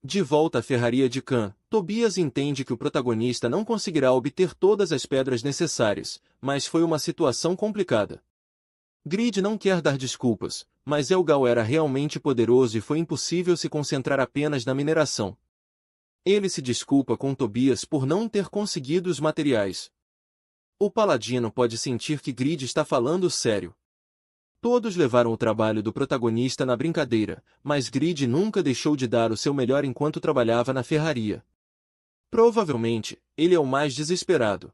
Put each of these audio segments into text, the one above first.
De volta à ferraria de Khan, Tobias entende que o protagonista não conseguirá obter todas as pedras necessárias, mas foi uma situação complicada. Grid não quer dar desculpas, mas Elgal era realmente poderoso e foi impossível se concentrar apenas na mineração. Ele se desculpa com Tobias por não ter conseguido os materiais. O paladino pode sentir que Grid está falando sério. Todos levaram o trabalho do protagonista na brincadeira, mas Grid nunca deixou de dar o seu melhor enquanto trabalhava na ferraria. Provavelmente, ele é o mais desesperado.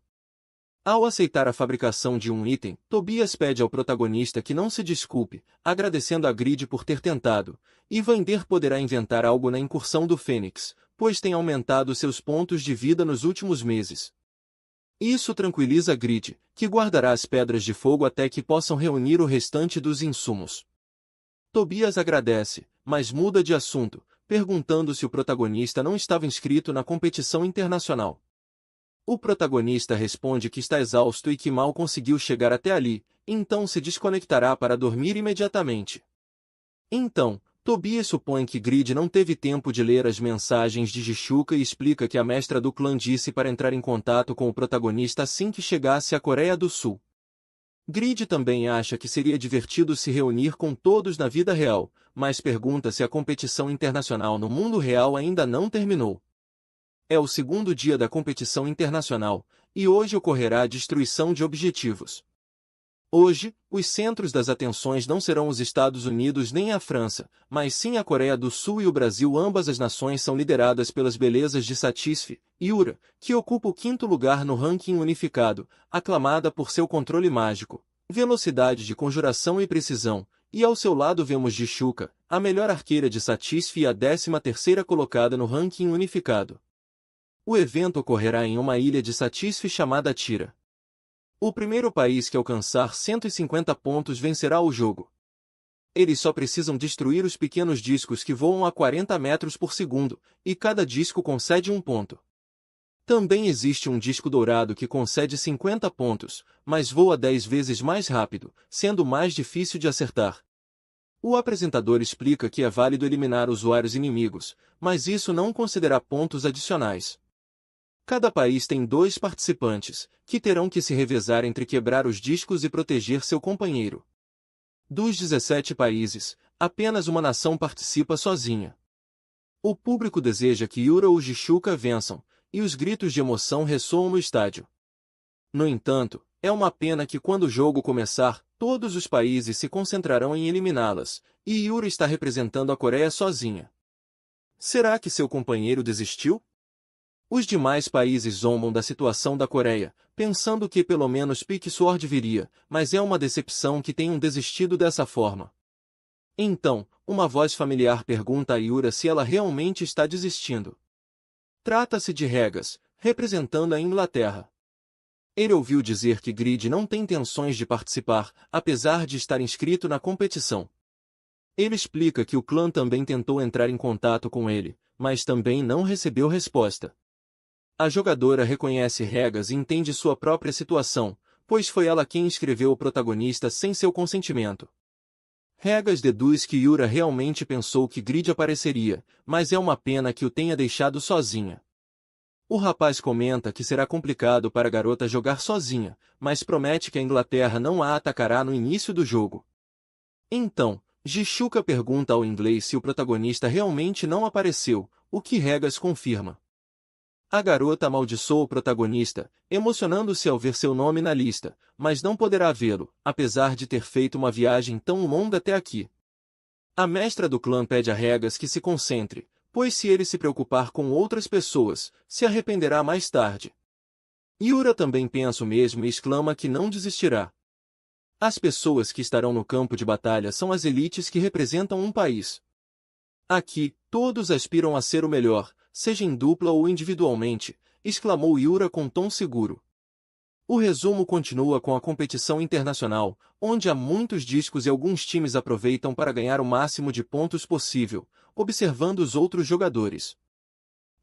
Ao aceitar a fabricação de um item, Tobias pede ao protagonista que não se desculpe, agradecendo a Grid por ter tentado, e Vander poderá inventar algo na incursão do Fênix, pois tem aumentado seus pontos de vida nos últimos meses. Isso tranquiliza Grid, que guardará as pedras de fogo até que possam reunir o restante dos insumos. Tobias agradece, mas muda de assunto, perguntando se o protagonista não estava inscrito na competição internacional. O protagonista responde que está exausto e que mal conseguiu chegar até ali, então se desconectará para dormir imediatamente. Então, Tobias supõe que Grid não teve tempo de ler as mensagens de Jishuka e explica que a mestra do clã disse para entrar em contato com o protagonista assim que chegasse à Coreia do Sul. Grid também acha que seria divertido se reunir com todos na vida real, mas pergunta se a competição internacional no mundo real ainda não terminou. É o segundo dia da competição internacional, e hoje ocorrerá a destruição de objetivos. Hoje, os centros das atenções não serão os Estados Unidos nem a França, mas sim a Coreia do Sul e o Brasil. Ambas as nações são lideradas pelas belezas de Satisfi, Yura, que ocupa o quinto lugar no ranking unificado, aclamada por seu controle mágico, velocidade de conjuração e precisão, e ao seu lado vemos Jishuka, a melhor arqueira de Satisfi e a 13ª colocada no ranking unificado. O evento ocorrerá em uma ilha de Satisfi chamada Tira. O primeiro país que alcançar 150 pontos vencerá o jogo. Eles só precisam destruir os pequenos discos que voam a 40 metros por segundo, e cada disco concede um ponto. Também existe um disco dourado que concede 50 pontos, mas voa 10 vezes mais rápido, sendo mais difícil de acertar. O apresentador explica que é válido eliminar usuários inimigos, mas isso não considerará pontos adicionais. Cada país tem 2 participantes, que terão que se revezar entre quebrar os discos e proteger seu companheiro. Dos 17 países, apenas uma nação participa sozinha. O público deseja que Yura ou Jishuka vençam, e os gritos de emoção ressoam no estádio. No entanto, é uma pena que quando o jogo começar, todos os países se concentrarão em eliminá-las, e Yura está representando a Coreia sozinha. Será que seu companheiro desistiu? Os demais países zombam da situação da Coreia, pensando que pelo menos Peak Sword viria, mas é uma decepção que tenham desistido dessa forma. Então, uma voz familiar pergunta a Yura se ela realmente está desistindo. Trata-se de Regas, representando a Inglaterra. Ele ouviu dizer que Grid não tem intenções de participar, apesar de estar inscrito na competição. Ele explica que o clã também tentou entrar em contato com ele, mas também não recebeu resposta. A jogadora reconhece Regas e entende sua própria situação, pois foi ela quem inscreveu o protagonista sem seu consentimento. Regas deduz que Yura realmente pensou que Grid apareceria, mas é uma pena que o tenha deixado sozinha. O rapaz comenta que será complicado para a garota jogar sozinha, mas promete que a Inglaterra não a atacará no início do jogo. Então, Jishuka pergunta ao inglês se o protagonista realmente não apareceu, o que Regas confirma. A garota amaldiçoa o protagonista, emocionando-se ao ver seu nome na lista, mas não poderá vê-lo, apesar de ter feito uma viagem tão longa até aqui. A mestra do clã pede a Regas que se concentre, pois se ele se preocupar com outras pessoas, se arrependerá mais tarde. Yura também pensa o mesmo e exclama que não desistirá. As pessoas que estarão no campo de batalha são as elites que representam um país. Aqui, todos aspiram a ser o melhor, seja em dupla ou individualmente, exclamou Yura com tom seguro. O resumo continua com a competição internacional, onde há muitos discos e alguns times aproveitam para ganhar o máximo de pontos possível, observando os outros jogadores.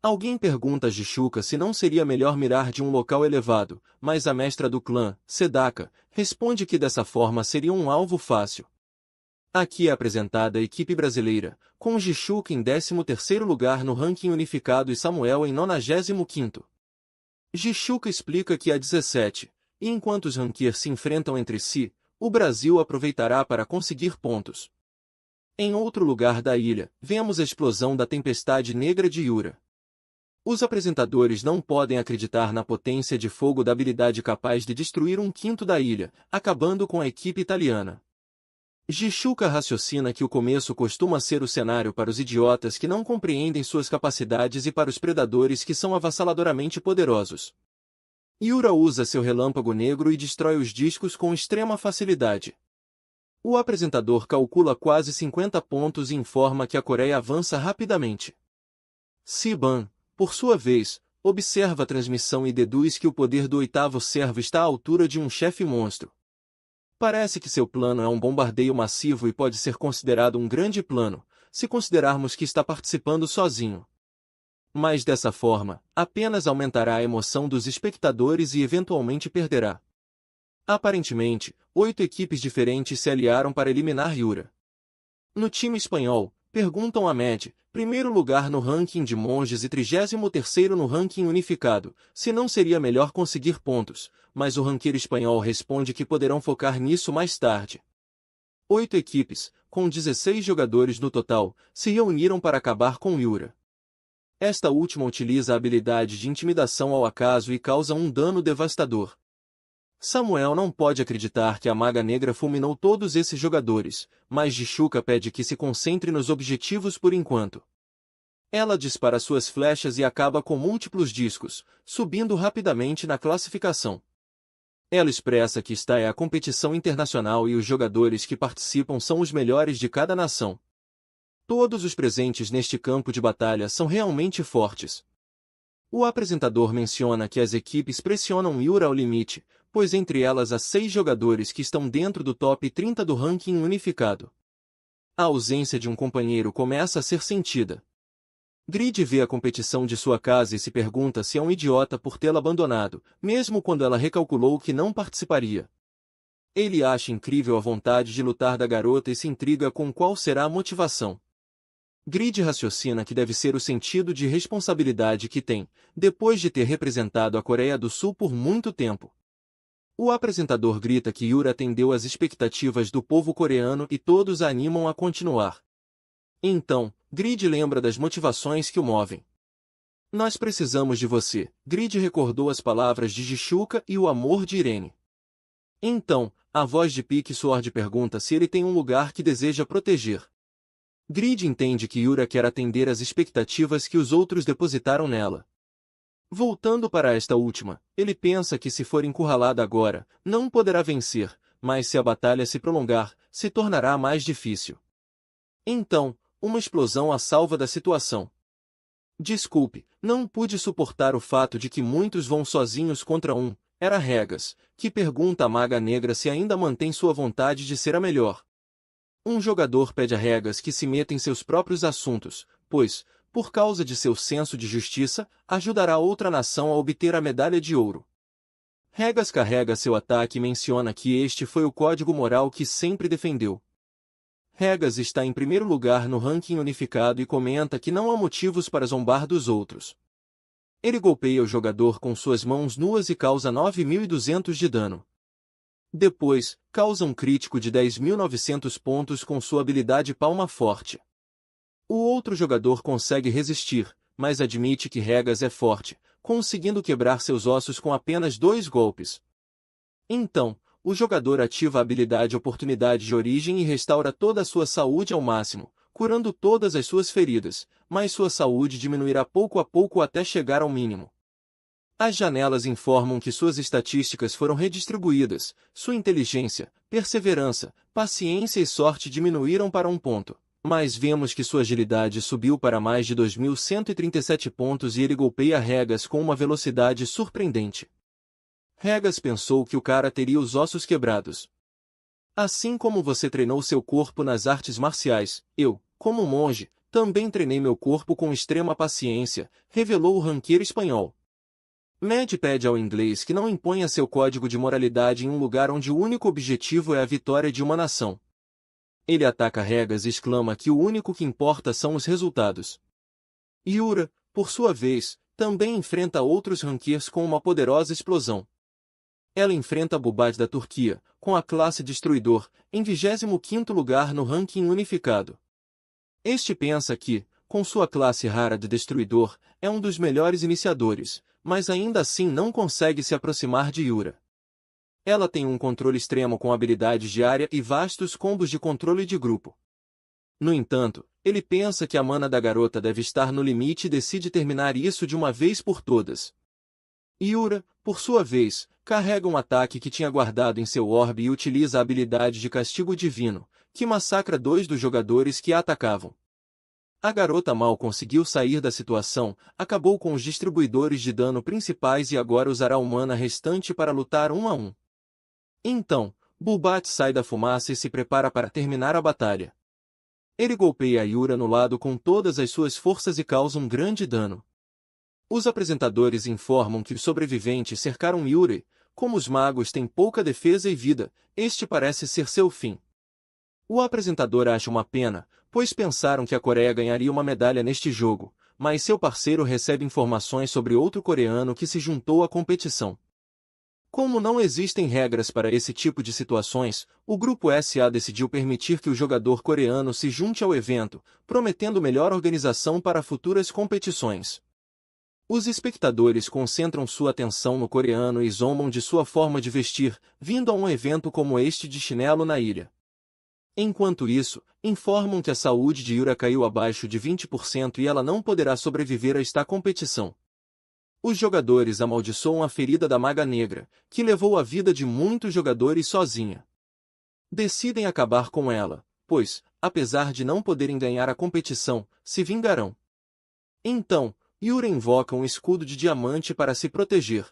Alguém pergunta a Jishuka se não seria melhor mirar de um local elevado, mas a mestra do clã, Sedaka, responde que dessa forma seria um alvo fácil. Aqui é apresentada a equipe brasileira, com Gichuca em 13º lugar no ranking unificado e Samuel em 95º. Gichuca explica que há 17, e enquanto os rankers se enfrentam entre si, o Brasil aproveitará para conseguir pontos. Em outro lugar da ilha, vemos a explosão da tempestade negra de Yura. Os apresentadores não podem acreditar na potência de fogo da habilidade capaz de destruir 1/5 da ilha, acabando com a equipe italiana. Gichuca raciocina que o começo costuma ser o cenário para os idiotas que não compreendem suas capacidades e para os predadores que são avassaladoramente poderosos. Yura usa seu relâmpago negro e destrói os discos com extrema facilidade. O apresentador calcula quase 50 pontos e informa que a Coreia avança rapidamente. Siban, por sua vez, observa a transmissão e deduz que o poder do oitavo servo está à altura de um chefe monstro. Parece que seu plano é um bombardeio massivo e pode ser considerado um grande plano, se considerarmos que está participando sozinho. Mas dessa forma, apenas aumentará a emoção dos espectadores e eventualmente perderá. Aparentemente, 8 equipes diferentes se aliaram para eliminar Yura. No time espanhol, perguntam a Med, primeiro lugar no ranking de monges e 33º no ranking unificado, se não seria melhor conseguir pontos, mas o ranqueiro espanhol responde que poderão focar nisso mais tarde. 8 equipes, com 16 jogadores no total, se reuniram para acabar com Yura. Esta última utiliza a habilidade de intimidação ao acaso e causa um dano devastador. Samuel não pode acreditar que a Maga Negra fulminou todos esses jogadores, mas Gichuca pede que se concentre nos objetivos por enquanto. Ela dispara suas flechas e acaba com múltiplos discos, subindo rapidamente na classificação. Ela expressa que esta é a competição internacional e os jogadores que participam são os melhores de cada nação. Todos os presentes neste campo de batalha são realmente fortes. O apresentador menciona que as equipes pressionam Yura ao limite, pois entre elas há 6 jogadores que estão dentro do top 30 do ranking unificado. A ausência de um companheiro começa a ser sentida. Grid vê a competição de sua casa e se pergunta se é um idiota por tê-la abandonado, mesmo quando ela recalculou que não participaria. Ele acha incrível a vontade de lutar da garota e se intriga com qual será a motivação. Grid raciocina que deve ser o sentido de responsabilidade que tem, depois de ter representado a Coreia do Sul por muito tempo. O apresentador grita que Yura atendeu às expectativas do povo coreano e todos a animam a continuar. Então, Grid lembra das motivações que o movem. Nós precisamos de você, Grid recordou as palavras de Gichuca e o amor de Irene. Então, a voz de Pik Sword pergunta se ele tem um lugar que deseja proteger. Grid entende que Yura quer atender às expectativas que os outros depositaram nela. Voltando para esta última, ele pensa que se for encurralada agora, não poderá vencer, mas se a batalha se prolongar, se tornará mais difícil. Então, uma explosão a salva da situação. Desculpe, não pude suportar o fato de que muitos vão sozinhos contra um, era Regas, que pergunta à Maga Negra se ainda mantém sua vontade de ser a melhor. Um jogador pede a Regas que se meta em seus próprios assuntos, pois, por causa de seu senso de justiça, ajudará outra nação a obter a medalha de ouro. Regas carrega seu ataque e menciona que este foi o código moral que sempre defendeu. Regas está em primeiro lugar no ranking unificado e comenta que não há motivos para zombar dos outros. Ele golpeia o jogador com suas mãos nuas e causa 9.200 de dano. Depois, causa um crítico de 10.900 pontos com sua habilidade Palma Forte. O outro jogador consegue resistir, mas admite que Regas é forte, conseguindo quebrar seus ossos com apenas 2 golpes. Então, o jogador ativa a habilidade Oportunidade de Origem e restaura toda a sua saúde ao máximo, curando todas as suas feridas, mas sua saúde diminuirá pouco a pouco até chegar ao mínimo. As janelas informam que suas estatísticas foram redistribuídas, sua inteligência, perseverança, paciência e sorte diminuíram para 1 ponto. Mas vemos que sua agilidade subiu para mais de 2.137 pontos e ele golpeia Regas com uma velocidade surpreendente. Regas pensou que o cara teria os ossos quebrados. Assim como você treinou seu corpo nas artes marciais, eu, como monge, também treinei meu corpo com extrema paciência, revelou o ranqueiro espanhol. Med pede ao inglês que não imponha seu código de moralidade em um lugar onde o único objetivo é a vitória de uma nação. Ele ataca Regas e exclama que o único que importa são os resultados. Yura, por sua vez, também enfrenta outros rankers com uma poderosa explosão. Ela enfrenta Bubat da Turquia, com a classe Destruidor, em 25º lugar no ranking unificado. Este pensa que, com sua classe rara de Destruidor, é um dos melhores iniciadores, mas ainda assim não consegue se aproximar de Yura. Ela tem um controle extremo com habilidades de área e vastos combos de controle de grupo. No entanto, ele pensa que a mana da garota deve estar no limite e decide terminar isso de uma vez por todas. Yura, por sua vez, carrega um ataque que tinha guardado em seu orbe e utiliza a habilidade de castigo divino, que massacra 2 dos jogadores que a atacavam. A garota mal conseguiu sair da situação, acabou com os distribuidores de dano principais e agora usará o mana restante para lutar 1 a 1. Então, Bubat sai da fumaça e se prepara para terminar a batalha. Ele golpeia Yura no lado com todas as suas forças e causa um grande dano. Os apresentadores informam que os sobreviventes cercaram Yura e, como os magos têm pouca defesa e vida, este parece ser seu fim. O apresentador acha uma pena, pois pensaram que a Coreia ganharia uma medalha neste jogo, mas seu parceiro recebe informações sobre outro coreano que se juntou à competição. Como não existem regras para esse tipo de situações, o Grupo SA decidiu permitir que o jogador coreano se junte ao evento, prometendo melhor organização para futuras competições. Os espectadores concentram sua atenção no coreano e zombam de sua forma de vestir, vindo a um evento como este de chinelo na ilha. Enquanto isso, informam que a saúde de Yura caiu abaixo de 20% e ela não poderá sobreviver a esta competição. Os jogadores amaldiçoam a ferida da Maga Negra, que levou a vida de muitos jogadores sozinha. Decidem acabar com ela, pois, apesar de não poderem ganhar a competição, se vingarão. Então, Yura invoca um escudo de diamante para se proteger.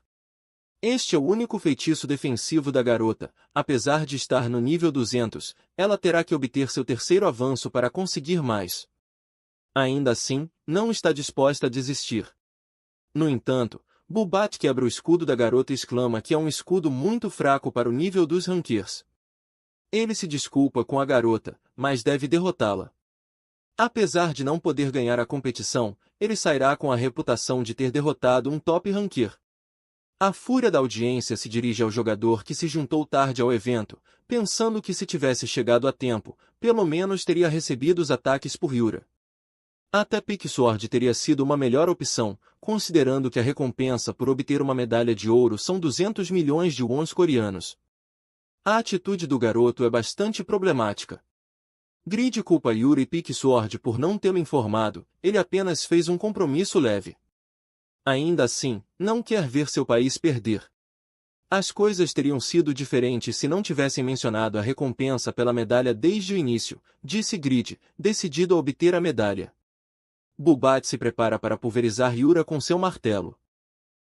Este é o único feitiço defensivo da garota, apesar de estar no nível 200, ela terá que obter seu terceiro avanço para conseguir mais. Ainda assim, não está disposta a desistir. No entanto, Bubat quebra o escudo da garota e exclama que é um escudo muito fraco para o nível dos rankers. Ele se desculpa com a garota, mas deve derrotá-la. Apesar de não poder ganhar a competição, ele sairá com a reputação de ter derrotado um top ranker. A fúria da audiência se dirige ao jogador que se juntou tarde ao evento, pensando que se tivesse chegado a tempo, pelo menos teria recebido os ataques por Yura. Até Picksword teria sido uma melhor opção, considerando que a recompensa por obter uma medalha de ouro são 200 milhões de wons coreanos. A atitude do garoto é bastante problemática. Grid culpa Yura e Picksword por não tê-lo informado, ele apenas fez um compromisso leve. Ainda assim, não quer ver seu país perder. As coisas teriam sido diferentes se não tivessem mencionado a recompensa pela medalha desde o início, disse Grid, decidido a obter a medalha. Bubat se prepara para pulverizar Yura com seu martelo.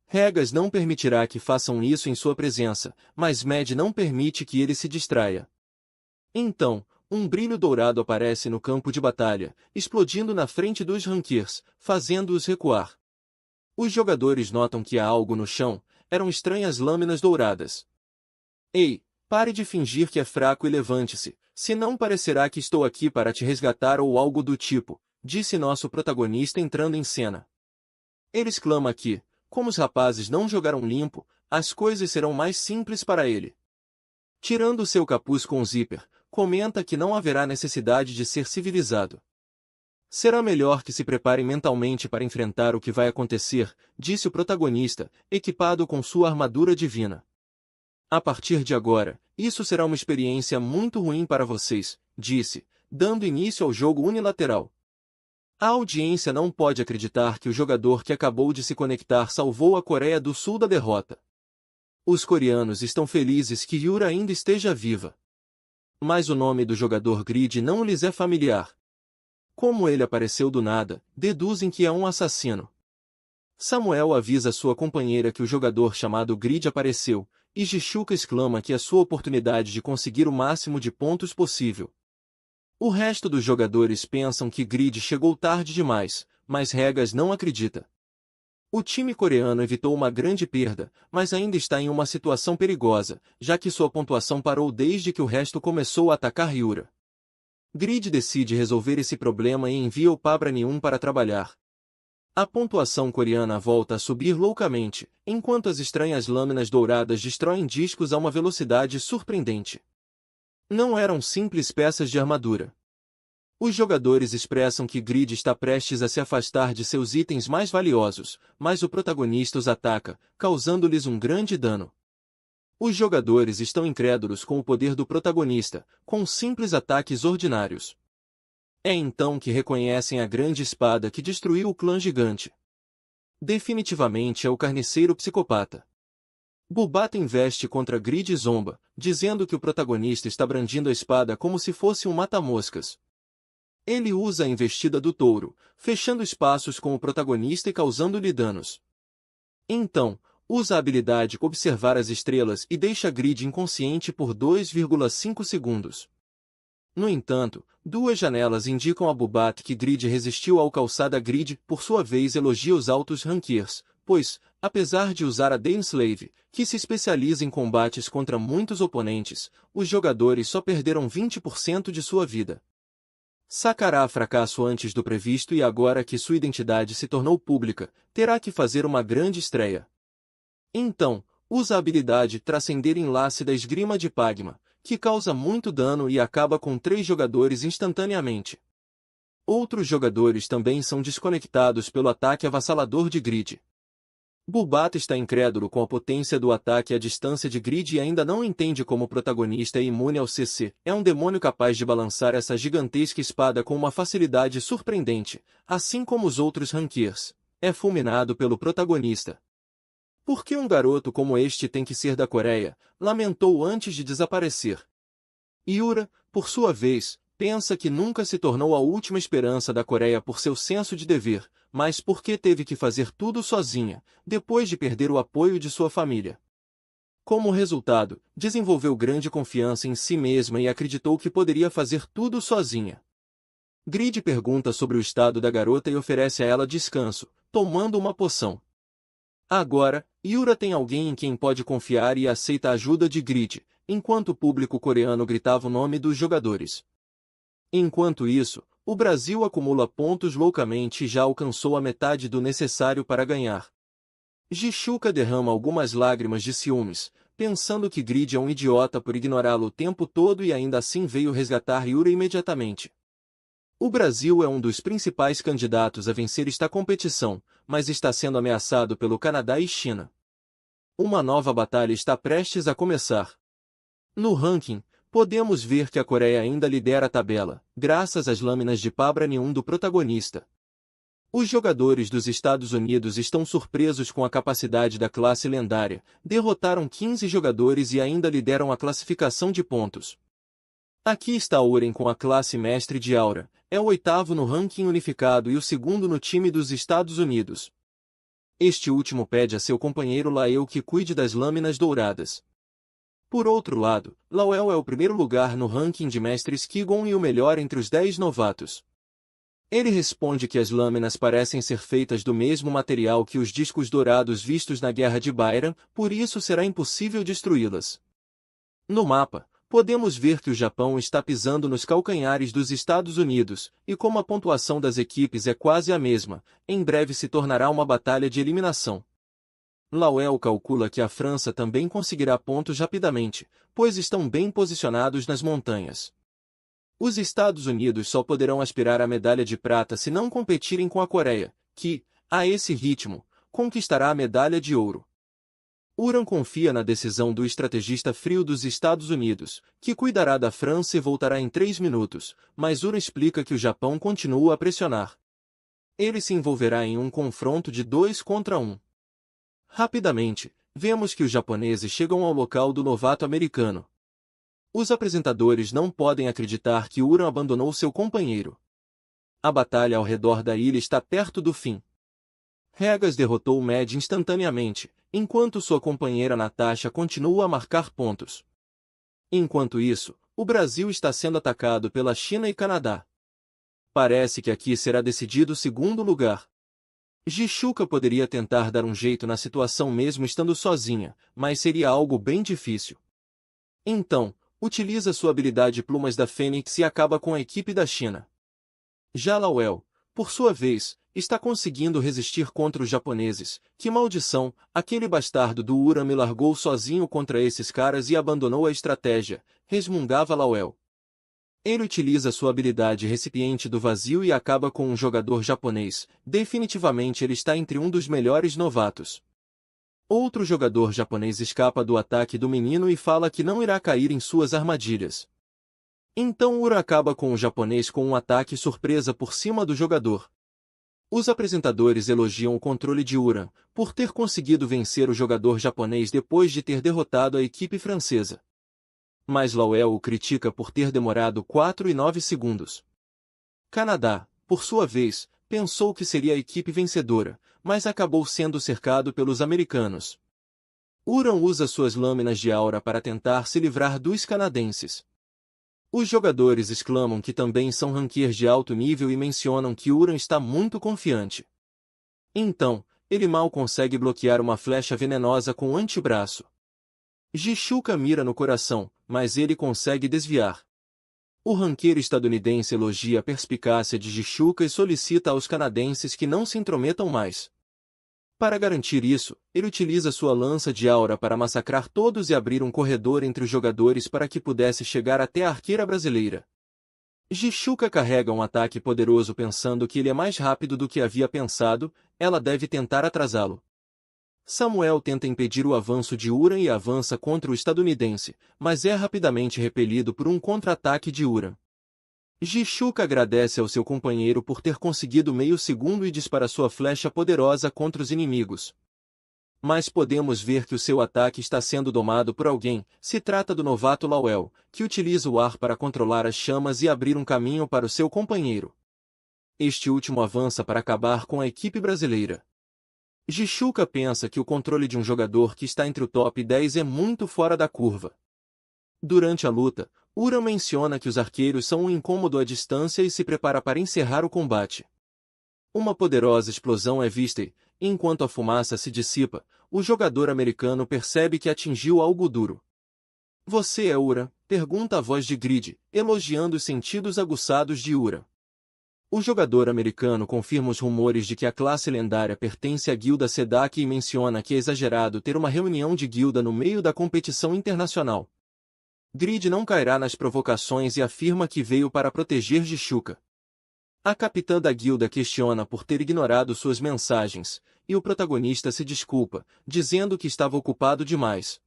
Regas não permitirá que façam isso em sua presença, mas Med não permite que ele se distraia. Então, um brilho dourado aparece no campo de batalha, explodindo na frente dos rankers, fazendo-os recuar. Os jogadores notam que há algo no chão, eram estranhas lâminas douradas. Ei, pare de fingir que é fraco e levante-se, senão parecerá que estou aqui para te resgatar ou algo do tipo, disse nosso protagonista entrando em cena. Ele exclama que, como os rapazes não jogaram limpo, as coisas serão mais simples para ele. Tirando seu capuz com o zíper, comenta que não haverá necessidade de ser civilizado. Será melhor que se prepare mentalmente para enfrentar o que vai acontecer, disse o protagonista, equipado com sua armadura divina. A partir de agora, isso será uma experiência muito ruim para vocês, disse, dando início ao jogo unilateral. A audiência não pode acreditar que o jogador que acabou de se conectar salvou a Coreia do Sul da derrota. Os coreanos estão felizes que Yura ainda esteja viva. Mas o nome do jogador Grid não lhes é familiar. Como ele apareceu do nada, deduzem que é um assassino. Samuel avisa sua companheira que o jogador chamado Grid apareceu, e Jishuka exclama que é sua oportunidade de conseguir o máximo de pontos possível. O resto dos jogadores pensam que Grid chegou tarde demais, mas Regas não acredita. O time coreano evitou uma grande perda, mas ainda está em uma situação perigosa, já que sua pontuação parou desde que o resto começou a atacar Yura. Grid decide resolver esse problema e envia o Pabrani-1 para trabalhar. A pontuação coreana volta a subir loucamente, enquanto as estranhas lâminas douradas destroem discos a uma velocidade surpreendente. Não eram simples peças de armadura. Os jogadores expressam que Grid está prestes a se afastar de seus itens mais valiosos, mas o protagonista os ataca, causando-lhes um grande dano. Os jogadores estão incrédulos com o poder do protagonista, com simples ataques ordinários. É então que reconhecem a grande espada que destruiu o clã gigante. Definitivamente é o carniceiro psicopata. Bubata investe contra Grid e zomba, dizendo que o protagonista está brandindo a espada como se fosse um mata-moscas. Ele usa a investida do touro, fechando espaços com o protagonista e causando-lhe danos. Então, usa a habilidade Observar as Estrelas e deixa Grid inconsciente por 2,5 segundos. No entanto, duas janelas indicam a Bubat que Grid resistiu ao calçada. Grid, por sua vez, elogia os altos rankiers, pois, apesar de usar a Dainsleif, que se especializa em combates contra muitos oponentes, os jogadores só perderam 20% de sua vida. Sacará fracasso antes do previsto e agora que sua identidade se tornou pública, terá que fazer uma grande estreia. Então, usa a habilidade Transcender Enlace da Esgrima de Pagma, que causa muito dano e acaba com 3 jogadores instantaneamente. Outros jogadores também são desconectados pelo ataque avassalador de Grid. Bubata está incrédulo com a potência do ataque à distância de Grid e ainda não entende como o protagonista é imune ao CC. É um demônio capaz de balançar essa gigantesca espada com uma facilidade surpreendente, assim como os outros rankiers. É fulminado pelo protagonista. Por que um garoto como este tem que ser da Coreia? Lamentou antes de desaparecer. Yura, por sua vez, pensa que nunca se tornou a última esperança da Coreia por seu senso de dever, mas porque teve que fazer tudo sozinha, depois de perder o apoio de sua família. Como resultado, desenvolveu grande confiança em si mesma e acreditou que poderia fazer tudo sozinha. Grid pergunta sobre o estado da garota e oferece a ela descanso, tomando uma poção. Agora, Yura tem alguém em quem pode confiar e aceita a ajuda de Grid, enquanto o público coreano gritava o nome dos jogadores. Enquanto isso, o Brasil acumula pontos loucamente e já alcançou a metade do necessário para ganhar. Jichuka derrama algumas lágrimas de ciúmes, pensando que Grid é um idiota por ignorá-lo o tempo todo e ainda assim veio resgatar Yura imediatamente. O Brasil é um dos principais candidatos a vencer esta competição, mas está sendo ameaçado pelo Canadá e China. Uma nova batalha está prestes a começar. No ranking, podemos ver que a Coreia ainda lidera a tabela, graças às lâminas de Pabrani-1 do protagonista. Os jogadores dos Estados Unidos estão surpresos com a capacidade da classe lendária, derrotaram 15 jogadores e ainda lideram a classificação de pontos. Aqui está Uren com a classe Mestre de Aura, é o 8º no ranking unificado e o 2º no time dos Estados Unidos. Este último pede a seu companheiro Lael que cuide das lâminas douradas. Por outro lado, Lael é o primeiro lugar no ranking de Mestres Kigon e o melhor entre os 10 novatos. Ele responde que as lâminas parecem ser feitas do mesmo material que os discos dourados vistos na Guerra de Bayram, por isso será impossível destruí-las. No mapa, podemos ver que o Japão está pisando nos calcanhares dos Estados Unidos, e como a pontuação das equipes é quase a mesma, em breve se tornará uma batalha de eliminação. Lael calcula que a França também conseguirá pontos rapidamente, pois estão bem posicionados nas montanhas. Os Estados Unidos só poderão aspirar à medalha de prata se não competirem com a Coreia, que, a esse ritmo, conquistará a medalha de ouro. Uran confia na decisão do estrategista frio dos Estados Unidos, que cuidará da França e voltará em 3 minutos, mas Uran explica que o Japão continua a pressionar. Ele se envolverá em um confronto de 2 contra 1. Rapidamente, vemos que os japoneses chegam ao local do novato americano. Os apresentadores não podem acreditar que Uran abandonou seu companheiro. A batalha ao redor da ilha está perto do fim. Regas derrotou Mad instantaneamente, enquanto sua companheira Natasha continua a marcar pontos. Enquanto isso, o Brasil está sendo atacado pela China e Canadá. Parece que aqui será decidido o segundo lugar. Jichuka poderia tentar dar um jeito na situação mesmo estando sozinha, mas seria algo bem difícil. Então, utiliza sua habilidade Plumas da Fênix e acaba com a equipe da China. Já Lawel, por sua vez, está conseguindo resistir contra os japoneses. Que maldição, aquele bastardo do Ura me largou sozinho contra esses caras e abandonou a estratégia, resmungava Lawel. Ele utiliza sua habilidade Recipiente do Vazio e acaba com um jogador japonês. Definitivamente ele está entre um dos melhores novatos. Outro jogador japonês escapa do ataque do menino e fala que não irá cair em suas armadilhas. Então Ura acaba com o japonês com um ataque surpresa por cima do jogador. Os apresentadores elogiam o controle de Ura, por ter conseguido vencer o jogador japonês depois de ter derrotado a equipe francesa. Mas Lawel o critica por ter demorado 4 e 9 segundos. Canadá, por sua vez, pensou que seria a equipe vencedora, mas acabou sendo cercado pelos americanos. Uran usa suas lâminas de aura para tentar se livrar dos canadenses. Os jogadores exclamam que também são rankers de alto nível e mencionam que Uran está muito confiante. Então, ele mal consegue bloquear uma flecha venenosa com o antebraço. Jishuka mira no coração, mas ele consegue desviar. O ranqueiro estadunidense elogia a perspicácia de Jishuka e solicita aos canadenses que não se intrometam mais. Para garantir isso, ele utiliza sua lança de aura para massacrar todos e abrir um corredor entre os jogadores para que pudesse chegar até a arqueira brasileira. Jishuka carrega um ataque poderoso pensando que ele é mais rápido do que havia pensado, ela deve tentar atrasá-lo. Samuel tenta impedir o avanço de Uran e avança contra o estadunidense, mas é rapidamente repelido por um contra-ataque de Uran. Jishuka agradece ao seu companheiro por ter conseguido meio segundo e dispara sua flecha poderosa contra os inimigos. Mas podemos ver que o seu ataque está sendo domado por alguém. Se trata do novato Lawel, que utiliza o ar para controlar as chamas e abrir um caminho para o seu companheiro. Este último avança para acabar com a equipe brasileira. Jishuka pensa que o controle de um jogador que está entre o top 10 é muito fora da curva. Durante a luta, Uran menciona que os arqueiros são um incômodo à distância e se prepara para encerrar o combate. Uma poderosa explosão é vista e, enquanto a fumaça se dissipa, o jogador americano percebe que atingiu algo duro. "Você é Uran?", pergunta a voz de Grid, elogiando os sentidos aguçados de Uran. O jogador americano confirma os rumores de que a classe lendária pertence à guilda Sedak e menciona que é exagerado ter uma reunião de guilda no meio da competição internacional. Grid não cairá nas provocações e afirma que veio para proteger Jishuka. A capitã da guilda questiona por ter ignorado suas mensagens, e o protagonista se desculpa, dizendo que estava ocupado demais.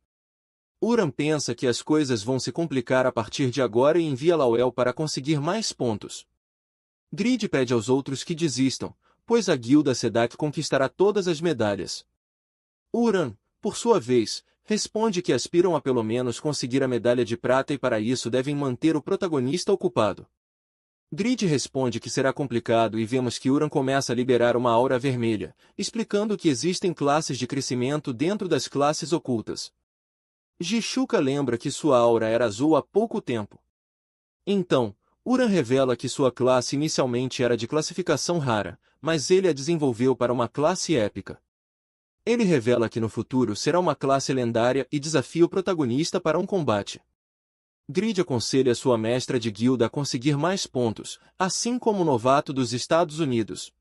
Uran pensa que as coisas vão se complicar a partir de agora e envia Lawel para conseguir mais pontos. Grid pede aos outros que desistam, pois a guilda Sedak conquistará todas as medalhas. Uran, por sua vez, responde que aspiram a pelo menos conseguir a medalha de prata e para isso devem manter o protagonista ocupado. Grid responde que será complicado e vemos que Uran começa a liberar uma aura vermelha, explicando que existem classes de crescimento dentro das classes ocultas. Jishuka lembra que sua aura era azul há pouco tempo. Então, Uran revela que sua classe inicialmente era de classificação rara, mas ele a desenvolveu para uma classe épica. Ele revela que no futuro será uma classe lendária e desafia o protagonista para um combate. Grid aconselha sua mestra de guilda a conseguir mais pontos, assim como o novato dos Estados Unidos.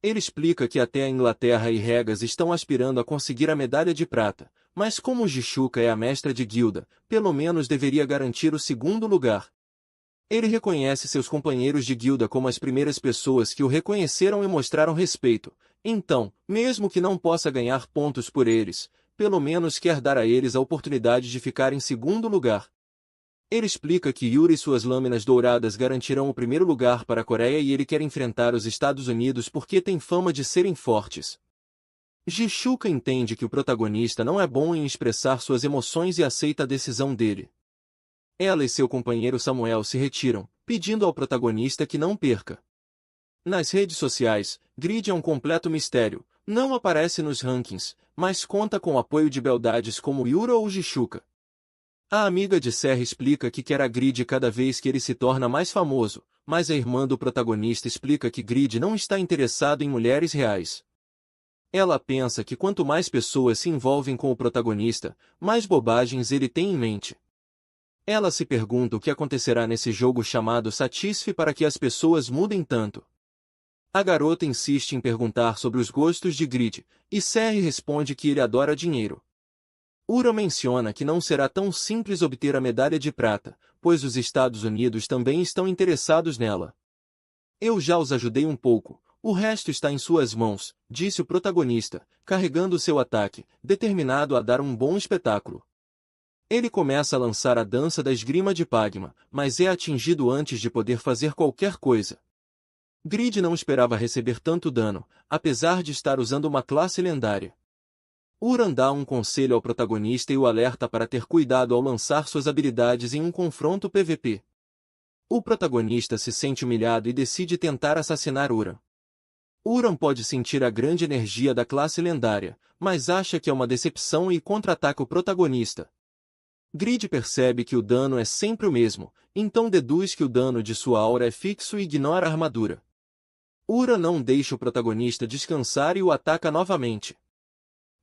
Ele explica que até a Inglaterra e Regas estão aspirando a conseguir a medalha de prata, mas como Jishuka é a mestra de guilda, pelo menos deveria garantir o segundo lugar. Ele reconhece seus companheiros de guilda como as primeiras pessoas que o reconheceram e mostraram respeito. Então, mesmo que não possa ganhar pontos por eles, pelo menos quer dar a eles a oportunidade de ficar em segundo lugar. Ele explica que Yuri e suas lâminas douradas garantirão o primeiro lugar para a Coreia e ele quer enfrentar os Estados Unidos porque tem fama de serem fortes. Jishuka entende que o protagonista não é bom em expressar suas emoções e aceita a decisão dele. Ela e seu companheiro Samuel se retiram, pedindo ao protagonista que não perca. Nas redes sociais, Grid é um completo mistério, não aparece nos rankings, mas conta com o apoio de beldades como Yura ou Jishuka. A amiga de Serra explica que quer a Grid cada vez que ele se torna mais famoso, mas a irmã do protagonista explica que Grid não está interessado em mulheres reais. Ela pensa que quanto mais pessoas se envolvem com o protagonista, mais bobagens ele tem em mente. Ela se pergunta o que acontecerá nesse jogo chamado Satisfy para que as pessoas mudem tanto. A garota insiste em perguntar sobre os gostos de Grid, e Serry responde que ele adora dinheiro. Ura menciona que não será tão simples obter a medalha de prata, pois os Estados Unidos também estão interessados nela. Eu já os ajudei um pouco, o resto está em suas mãos, disse o protagonista, carregando seu ataque, determinado a dar um bom espetáculo. Ele começa a lançar a dança da esgrima de Pagma, mas é atingido antes de poder fazer qualquer coisa. Grid não esperava receber tanto dano, apesar de estar usando uma classe lendária. Uran dá um conselho ao protagonista e o alerta para ter cuidado ao lançar suas habilidades em um confronto PVP. O protagonista se sente humilhado e decide tentar assassinar Uran. Uran pode sentir a grande energia da classe lendária, mas acha que é uma decepção e contra-ataca o protagonista. Grid percebe que o dano é sempre o mesmo, então deduz que o dano de sua aura é fixo e ignora a armadura. Uran não deixa o protagonista descansar e o ataca novamente.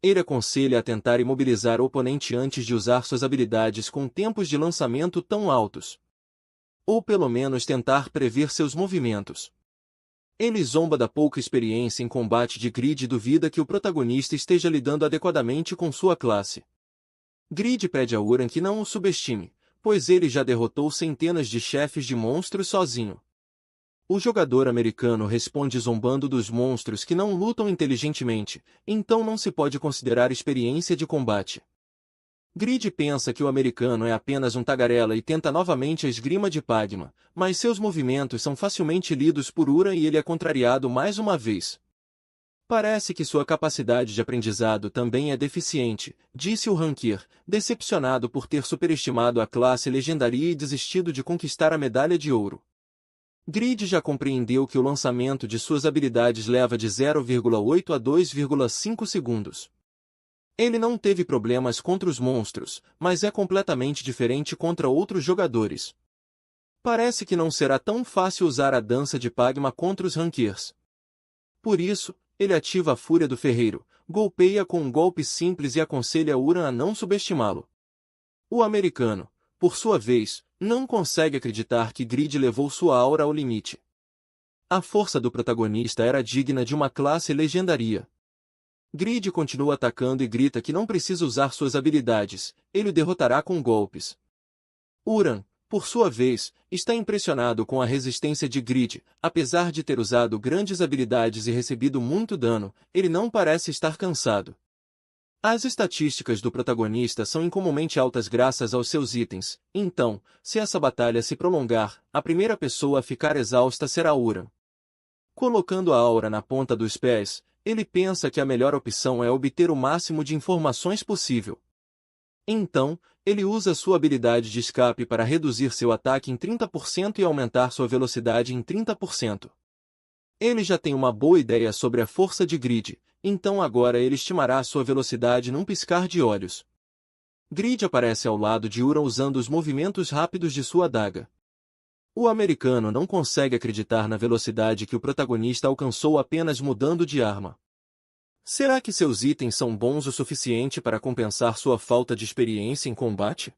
Ele aconselha a tentar imobilizar o oponente antes de usar suas habilidades com tempos de lançamento tão altos. Ou pelo menos tentar prever seus movimentos. Ele zomba da pouca experiência em combate de Grid e duvida que o protagonista esteja lidando adequadamente com sua classe. Grid pede a Uran que não o subestime, pois ele já derrotou centenas de chefes de monstros sozinho. O jogador americano responde zombando dos monstros que não lutam inteligentemente, então não se pode considerar experiência de combate. Grid pensa que o americano é apenas um tagarela e tenta novamente a esgrima de Pagma, mas seus movimentos são facilmente lidos por Uran e ele é contrariado mais uma vez. Parece que sua capacidade de aprendizado também é deficiente, disse o Rankir, decepcionado por ter superestimado a classe legendaria e desistido de conquistar a medalha de ouro. Grid já compreendeu que o lançamento de suas habilidades leva de 0,8 a 2,5 segundos. Ele não teve problemas contra os monstros, mas é completamente diferente contra outros jogadores. Parece que não será tão fácil usar a dança de Pagma contra os Rankirs. Por isso, ele ativa a Fúria do Ferreiro, golpeia com um golpe simples e aconselha Uran a não subestimá-lo. O americano, por sua vez, não consegue acreditar que Grid levou sua aura ao limite. A força do protagonista era digna de uma classe legendaria. Grid continua atacando e grita que não precisa usar suas habilidades, ele o derrotará com golpes. Uran, por sua vez, está impressionado com a resistência de Grid, apesar de ter usado grandes habilidades e recebido muito dano, ele não parece estar cansado. As estatísticas do protagonista são incomumente altas graças aos seus itens, então, se essa batalha se prolongar, a primeira pessoa a ficar exausta será Uran. Colocando a aura na ponta dos pés, ele pensa que a melhor opção é obter o máximo de informações possível. Então, ele usa sua habilidade de escape para reduzir seu ataque em 30% e aumentar sua velocidade em 30%. Ele já tem uma boa ideia sobre a força de Grid, então agora ele estimará sua velocidade num piscar de olhos. Grid aparece ao lado de Uran usando os movimentos rápidos de sua adaga. O americano não consegue acreditar na velocidade que o protagonista alcançou apenas mudando de arma. Será que seus itens são bons o suficiente para compensar sua falta de experiência em combate?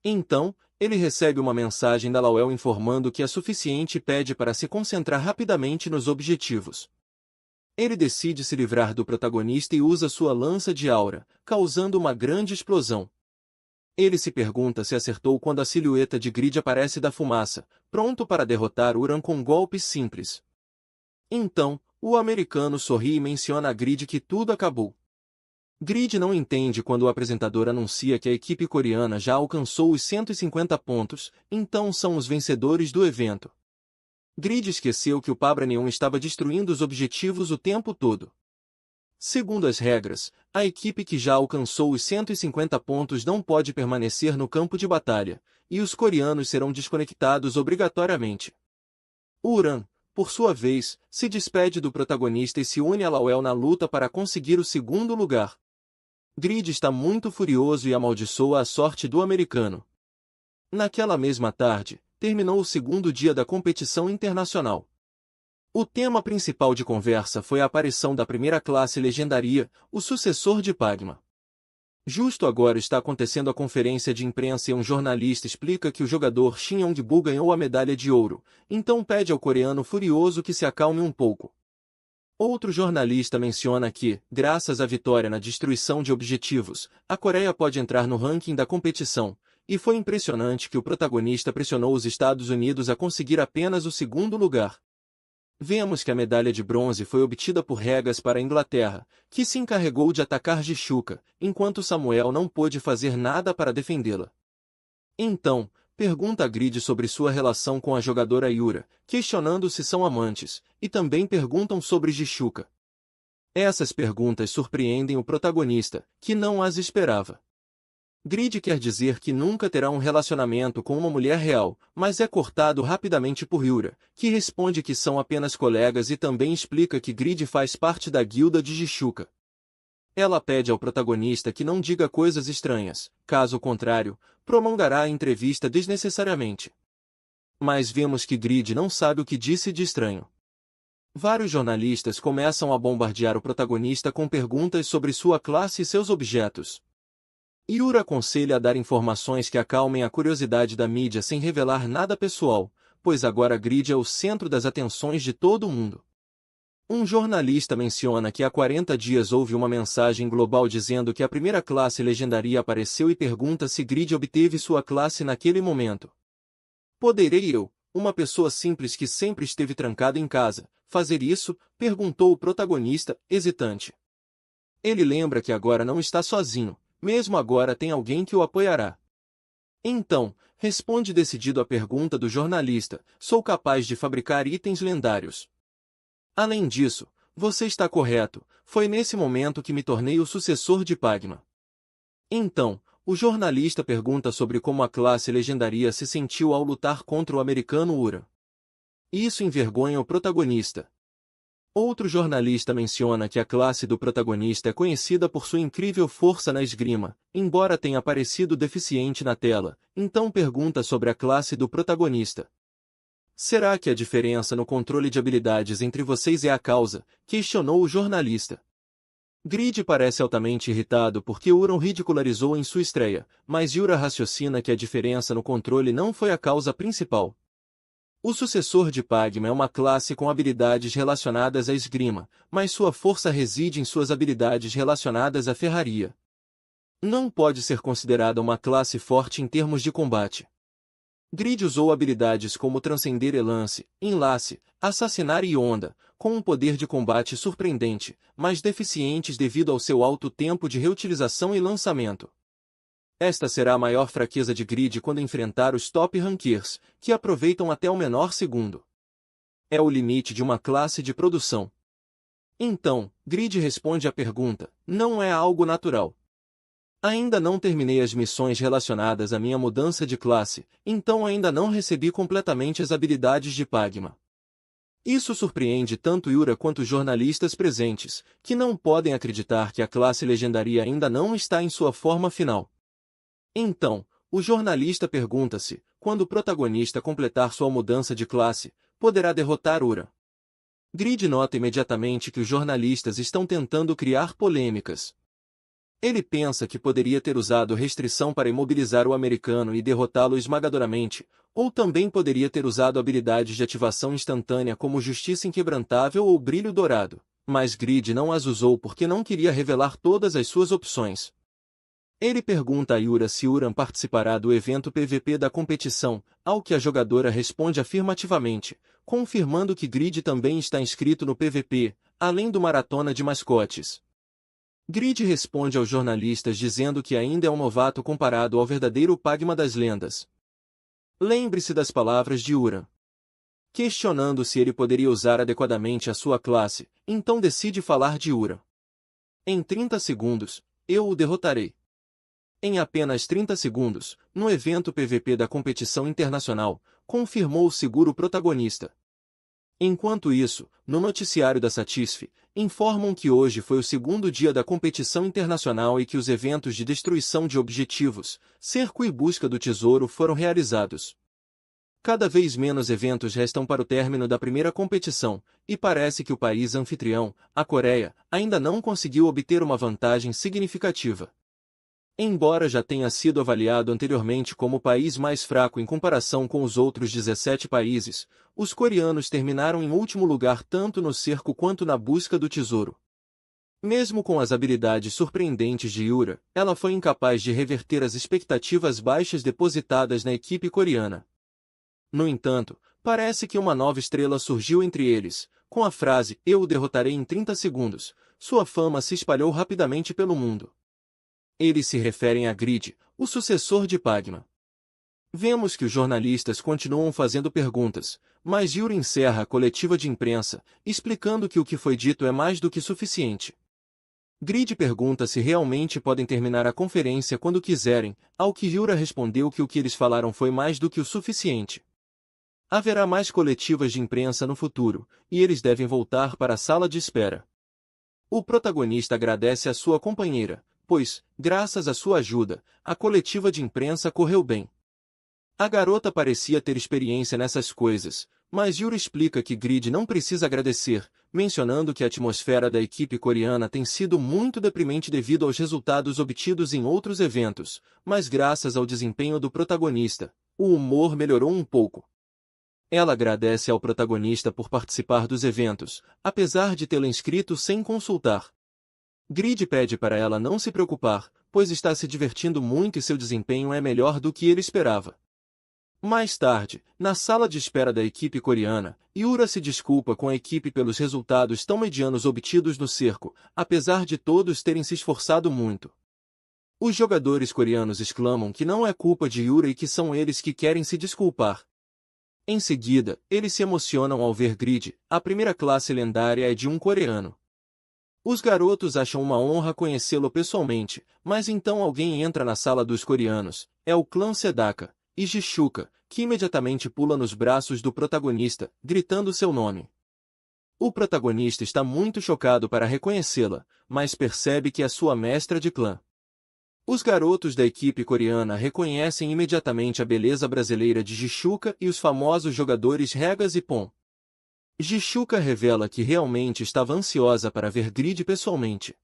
Então, ele recebe uma mensagem da Lawel informando que é suficiente e pede para se concentrar rapidamente nos objetivos. Ele decide se livrar do protagonista e usa sua lança de aura, causando uma grande explosão. Ele se pergunta se acertou quando a silhueta de Grid aparece da fumaça, pronto para derrotar Uran com golpes simples. Então, o americano sorri e menciona a Grid que tudo acabou. Grid não entende quando o apresentador anuncia que a equipe coreana já alcançou os 150 pontos, então são os vencedores do evento. Grid esqueceu que o Pabra Neon estava destruindo os objetivos o tempo todo. Segundo as regras, a equipe que já alcançou os 150 pontos não pode permanecer no campo de batalha, e os coreanos serão desconectados obrigatoriamente. Uran, por sua vez, se despede do protagonista e se une a Lawel na luta para conseguir o segundo lugar. Grid está muito furioso e amaldiçoa a sorte do americano. Naquela mesma tarde, terminou o segundo dia da competição internacional. O tema principal de conversa foi a aparição da primeira classe legendaria, o sucessor de Pagma. Justo agora está acontecendo a conferência de imprensa e um jornalista explica que o jogador Shin Yong-bu ganhou a medalha de ouro, então pede ao coreano furioso que se acalme um pouco. Outro jornalista menciona que, graças à vitória na destruição de objetivos, a Coreia pode entrar no ranking da competição, e foi impressionante que o protagonista pressionou os Estados Unidos a conseguir apenas o segundo lugar. Vemos que a medalha de bronze foi obtida por Regas para a Inglaterra, que se encarregou de atacar Jishuka, enquanto Samuel não pôde fazer nada para defendê-la. Então, pergunta a Grid sobre sua relação com a jogadora Yura, questionando se são amantes, e também perguntam sobre Jishuka. Essas perguntas surpreendem o protagonista, que não as esperava. Grid quer dizer que nunca terá um relacionamento com uma mulher real, mas é cortado rapidamente por Yura, que responde que são apenas colegas e também explica que Grid faz parte da guilda de Jishuka. Ela pede ao protagonista que não diga coisas estranhas, caso contrário, prolongará a entrevista desnecessariamente. Mas vemos que Grid não sabe o que disse de estranho. Vários jornalistas começam a bombardear o protagonista com perguntas sobre sua classe e seus objetos. Yura aconselha a dar informações que acalmem a curiosidade da mídia sem revelar nada pessoal, pois agora Grid é o centro das atenções de todo mundo. Um jornalista menciona que há 40 dias houve uma mensagem global dizendo que a primeira classe legendaria apareceu e pergunta se Grid obteve sua classe naquele momento. Poderei eu, uma pessoa simples que sempre esteve trancada em casa, fazer isso? Perguntou o protagonista, hesitante. Ele lembra que agora não está sozinho. Mesmo agora tem alguém que o apoiará. Então, responde decidido à pergunta do jornalista, sou capaz de fabricar itens lendários. Além disso, você está correto, foi nesse momento que me tornei o sucessor de Pagma. Então, o jornalista pergunta sobre como a classe legendaria se sentiu ao lutar contra o americano Ura. Isso envergonha o protagonista. Outro jornalista menciona que a classe do protagonista é conhecida por sua incrível força na esgrima, embora tenha parecido deficiente na tela, então pergunta sobre a classe do protagonista. Será que a diferença no controle de habilidades entre vocês é a causa? Questionou o jornalista. Grid parece altamente irritado porque Uran ridicularizou em sua estreia, mas Yura raciocina que a diferença no controle não foi a causa principal. O sucessor de Pagma é uma classe com habilidades relacionadas à esgrima, mas sua força reside em suas habilidades relacionadas à ferraria. Não pode ser considerada uma classe forte em termos de combate. Grid usou habilidades como transcender elance, enlace, assassinar e onda, com um poder de combate surpreendente, mas deficientes devido ao seu alto tempo de reutilização e lançamento. Esta será a maior fraqueza de Grid quando enfrentar os top rankers, que aproveitam até o menor segundo. É o limite de uma classe de produção. Então, Grid responde à pergunta, não é algo natural. Ainda não terminei as missões relacionadas à minha mudança de classe, então ainda não recebi completamente as habilidades de Pagma. Isso surpreende tanto Yura quanto os jornalistas presentes, que não podem acreditar que a classe legendaria ainda não está em sua forma final. Então, o jornalista pergunta-se, quando o protagonista completar sua mudança de classe, poderá derrotar Ura. Grid nota imediatamente que os jornalistas estão tentando criar polêmicas. Ele pensa que poderia ter usado restrição para imobilizar o americano e derrotá-lo esmagadoramente, ou também poderia ter usado habilidades de ativação instantânea como Justiça Inquebrantável ou Brilho Dourado, mas Grid não as usou porque não queria revelar todas as suas opções. Ele pergunta a Yura se Uran participará do evento PVP da competição, ao que a jogadora responde afirmativamente, confirmando que Grid também está inscrito no PVP, além do maratona de mascotes. Grid responde aos jornalistas dizendo que ainda é um novato comparado ao verdadeiro Pagma das lendas. Lembre-se das palavras de Uran. Questionando se ele poderia usar adequadamente a sua classe, então decide falar de Uran. Em 30 segundos, eu o derrotarei. Em apenas 30 segundos, no evento PVP da competição internacional, confirmou o seguro protagonista. Enquanto isso, no noticiário da Satisfy, informam que hoje foi o segundo dia da competição internacional e que os eventos de destruição de objetivos, cerco e busca do tesouro foram realizados. Cada vez menos eventos restam para o término da primeira competição, e parece que o país anfitrião, a Coreia, ainda não conseguiu obter uma vantagem significativa. Embora já tenha sido avaliado anteriormente como o país mais fraco em comparação com os outros 17 países, os coreanos terminaram em último lugar tanto no cerco quanto na busca do tesouro. Mesmo com as habilidades surpreendentes de Yura, ela foi incapaz de reverter as expectativas baixas depositadas na equipe coreana. No entanto, parece que uma nova estrela surgiu entre eles. Com a frase "Eu o derrotarei em 30 segundos", sua fama se espalhou rapidamente pelo mundo. Eles se referem a Grid, o sucessor de Pagma. Vemos que os jornalistas continuam fazendo perguntas, mas Yura encerra a coletiva de imprensa, explicando que o que foi dito é mais do que suficiente. Grid pergunta se realmente podem terminar a conferência quando quiserem, ao que Yura respondeu que o que eles falaram foi mais do que o suficiente. Haverá mais coletivas de imprensa no futuro, e eles devem voltar para a sala de espera. O protagonista agradece à sua companheira, pois, graças à sua ajuda, a coletiva de imprensa correu bem. A garota parecia ter experiência nessas coisas, mas Yura explica que Grid não precisa agradecer, mencionando que a atmosfera da equipe coreana tem sido muito deprimente devido aos resultados obtidos em outros eventos, mas graças ao desempenho do protagonista, o humor melhorou um pouco. Ela agradece ao protagonista por participar dos eventos, apesar de tê-lo inscrito sem consultar. Grid pede para ela não se preocupar, pois está se divertindo muito e seu desempenho é melhor do que ele esperava. Mais tarde, na sala de espera da equipe coreana, Yura se desculpa com a equipe pelos resultados tão medianos obtidos no cerco, apesar de todos terem se esforçado muito. Os jogadores coreanos exclamam que não é culpa de Yura e que são eles que querem se desculpar. Em seguida, eles se emocionam ao ver Grid, a primeira classe lendária é de um coreano. Os garotos acham uma honra conhecê-lo pessoalmente, mas então alguém entra na sala dos coreanos, é o clã Sedaka, e Jishuka, que imediatamente pula nos braços do protagonista, gritando seu nome. O protagonista está muito chocado para reconhecê-la, mas percebe que é sua mestra de clã. Os garotos da equipe coreana reconhecem imediatamente a beleza brasileira de Jishuka e os famosos jogadores Regas e Pon. Jishuka revela que realmente estava ansiosa para ver Grid pessoalmente.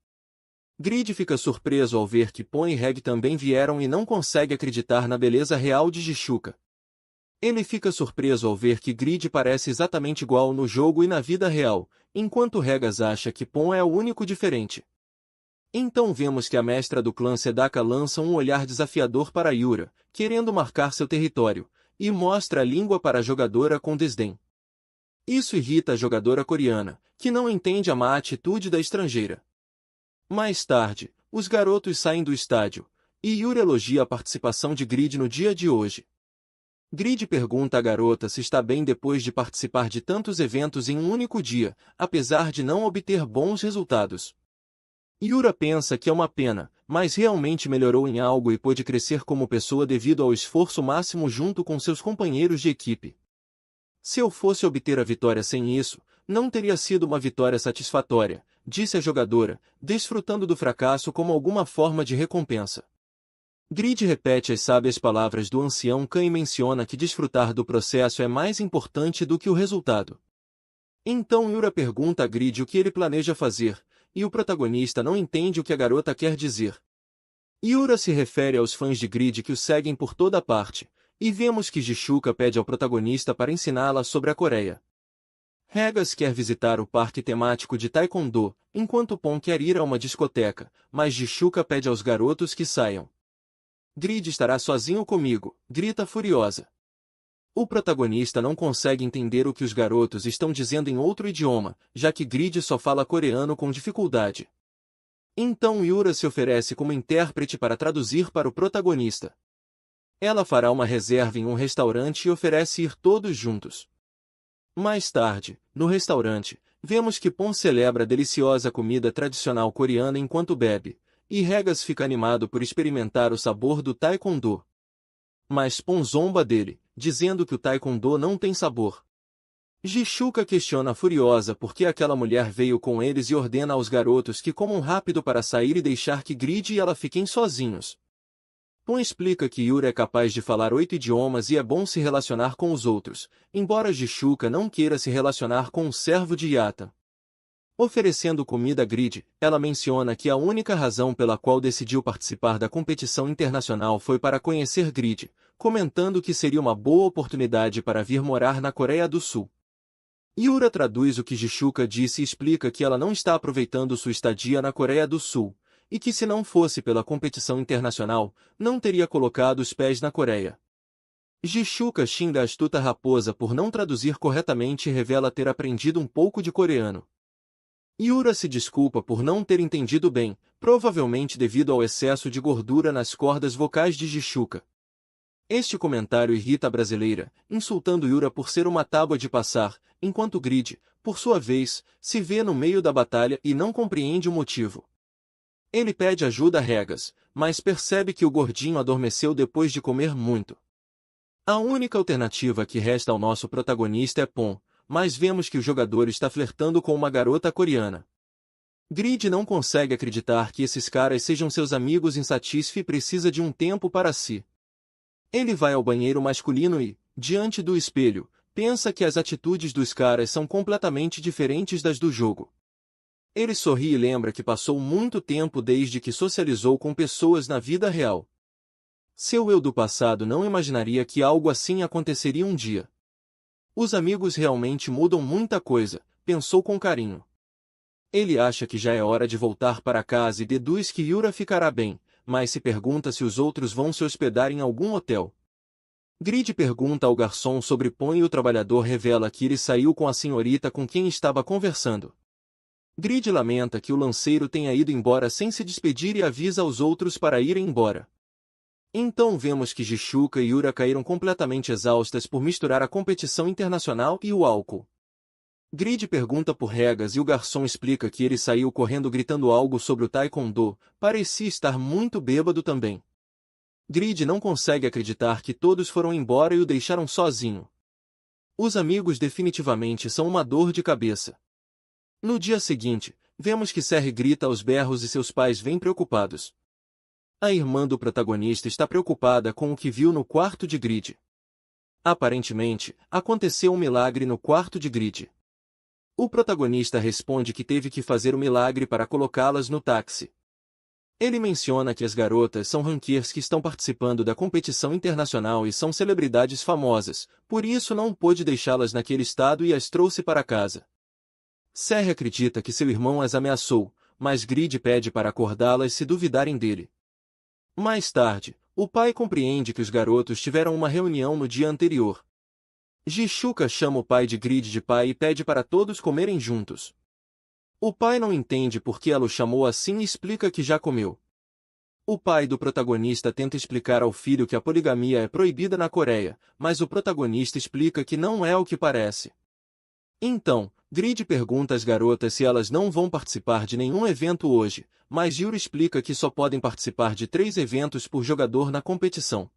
Grid fica surpreso ao ver que Pon e Reg também vieram e não consegue acreditar na beleza real de Jishuka. Ele fica surpreso ao ver que Grid parece exatamente igual no jogo e na vida real, enquanto Regas acha que Pon é o único diferente. Então vemos que a mestra do clã Sedaka lança um olhar desafiador para Yura, querendo marcar seu território, e mostra a língua para a jogadora com desdém. Isso irrita a jogadora coreana, que não entende a má atitude da estrangeira. Mais tarde, os garotos saem do estádio, e Yura elogia a participação de Grid no dia de hoje. Grid pergunta à garota se está bem depois de participar de tantos eventos em um único dia, apesar de não obter bons resultados. Yura pensa que é uma pena, mas realmente melhorou em algo e pôde crescer como pessoa devido ao esforço máximo junto com seus companheiros de equipe. Se eu fosse obter a vitória sem isso, não teria sido uma vitória satisfatória, disse a jogadora, desfrutando do fracasso como alguma forma de recompensa. Grid repete as sábias palavras do ancião Khan e menciona que desfrutar do processo é mais importante do que o resultado. Então Yura pergunta a Grid o que ele planeja fazer, e o protagonista não entende o que a garota quer dizer. Yura se refere aos fãs de Grid que o seguem por toda parte, e vemos que Jishuka pede ao protagonista para ensiná-la sobre a Coreia. Regas quer visitar o parque temático de Taekwondo, enquanto Pon quer ir a uma discoteca, mas Jishuka pede aos garotos que saiam. Grid estará sozinho comigo, grita furiosa. O protagonista não consegue entender o que os garotos estão dizendo em outro idioma, já que Grid só fala coreano com dificuldade. Então Yura se oferece como intérprete para traduzir para o protagonista. Ela fará uma reserva em um restaurante e oferece ir todos juntos. Mais tarde, no restaurante, vemos que Pon celebra a deliciosa comida tradicional coreana enquanto bebe, e Regas fica animado por experimentar o sabor do Taekwondo. Mas Pon zomba dele, dizendo que o Taekwondo não tem sabor. Jishuka questiona furiosa por que aquela mulher veio com eles e ordena aos garotos que comam rápido para sair e deixar que Grid e ela fiquem sozinhos. Pon explica que Yura é capaz de falar 8 idiomas e é bom se relacionar com os outros, embora Jishuka não queira se relacionar com um servo de Yata. Oferecendo comida a Grid, ela menciona que a única razão pela qual decidiu participar da competição internacional foi para conhecer Grid, comentando que seria uma boa oportunidade para vir morar na Coreia do Sul. Yura traduz o que Jishuka disse e explica que ela não está aproveitando sua estadia na Coreia do Sul, e que se não fosse pela competição internacional, não teria colocado os pés na Coreia. Jishuka xinga a astuta raposa por não traduzir corretamente e revela ter aprendido um pouco de coreano. Yura se desculpa por não ter entendido bem, provavelmente devido ao excesso de gordura nas cordas vocais de Jishuka. Este comentário irrita a brasileira, insultando Yura por ser uma tábua de passar, enquanto Grid, por sua vez, se vê no meio da batalha e não compreende o motivo. Ele pede ajuda a Regas, mas percebe que o gordinho adormeceu depois de comer muito. A única alternativa que resta ao nosso protagonista é Pon, mas vemos que o jogador está flertando com uma garota coreana. Grid não consegue acreditar que esses caras sejam seus amigos insatisfeitos e precisa de um tempo para si. Ele vai ao banheiro masculino e, diante do espelho, pensa que as atitudes dos caras são completamente diferentes das do jogo. Ele sorri e lembra que passou muito tempo desde que socializou com pessoas na vida real. Seu eu do passado não imaginaria que algo assim aconteceria um dia. Os amigos realmente mudam muita coisa, pensou com carinho. Ele acha que já é hora de voltar para casa e deduz que Yura ficará bem, mas se pergunta se os outros vão se hospedar em algum hotel. Grid pergunta ao garçom sobre Pon e o trabalhador revela que ele saiu com a senhorita com quem estava conversando. Grid lamenta que o lanceiro tenha ido embora sem se despedir e avisa aos outros para irem embora. Então vemos que Jishuka e Yura caíram completamente exaustas por misturar a competição internacional e o álcool. Grid pergunta por Regas e o garçom explica que ele saiu correndo gritando algo sobre o taekwondo, parecia estar muito bêbado também. Grid não consegue acreditar que todos foram embora e o deixaram sozinho. Os amigos definitivamente são uma dor de cabeça. No dia seguinte, vemos que Serre grita aos berros e seus pais vêm preocupados. A irmã do protagonista está preocupada com o que viu no quarto de Grid. Aparentemente, aconteceu um milagre no quarto de Grid. O protagonista responde que teve que fazer o milagre para colocá-las no táxi. Ele menciona que as garotas são rankers que estão participando da competição internacional e são celebridades famosas, por isso não pôde deixá-las naquele estado e as trouxe para casa. Serre acredita que seu irmão as ameaçou, mas Grid pede para acordá-las se duvidarem dele. Mais tarde, o pai compreende que os garotos tiveram uma reunião no dia anterior. Jishuka chama o pai de Grid de pai e pede para todos comerem juntos. O pai não entende por que ela o chamou assim e explica que já comeu. O pai do protagonista tenta explicar ao filho que a poligamia é proibida na Coreia, mas o protagonista explica que não é o que parece. Então, Grid pergunta às garotas se elas não vão participar de nenhum evento hoje, mas Yuri explica que só podem participar de 3 eventos por jogador na competição.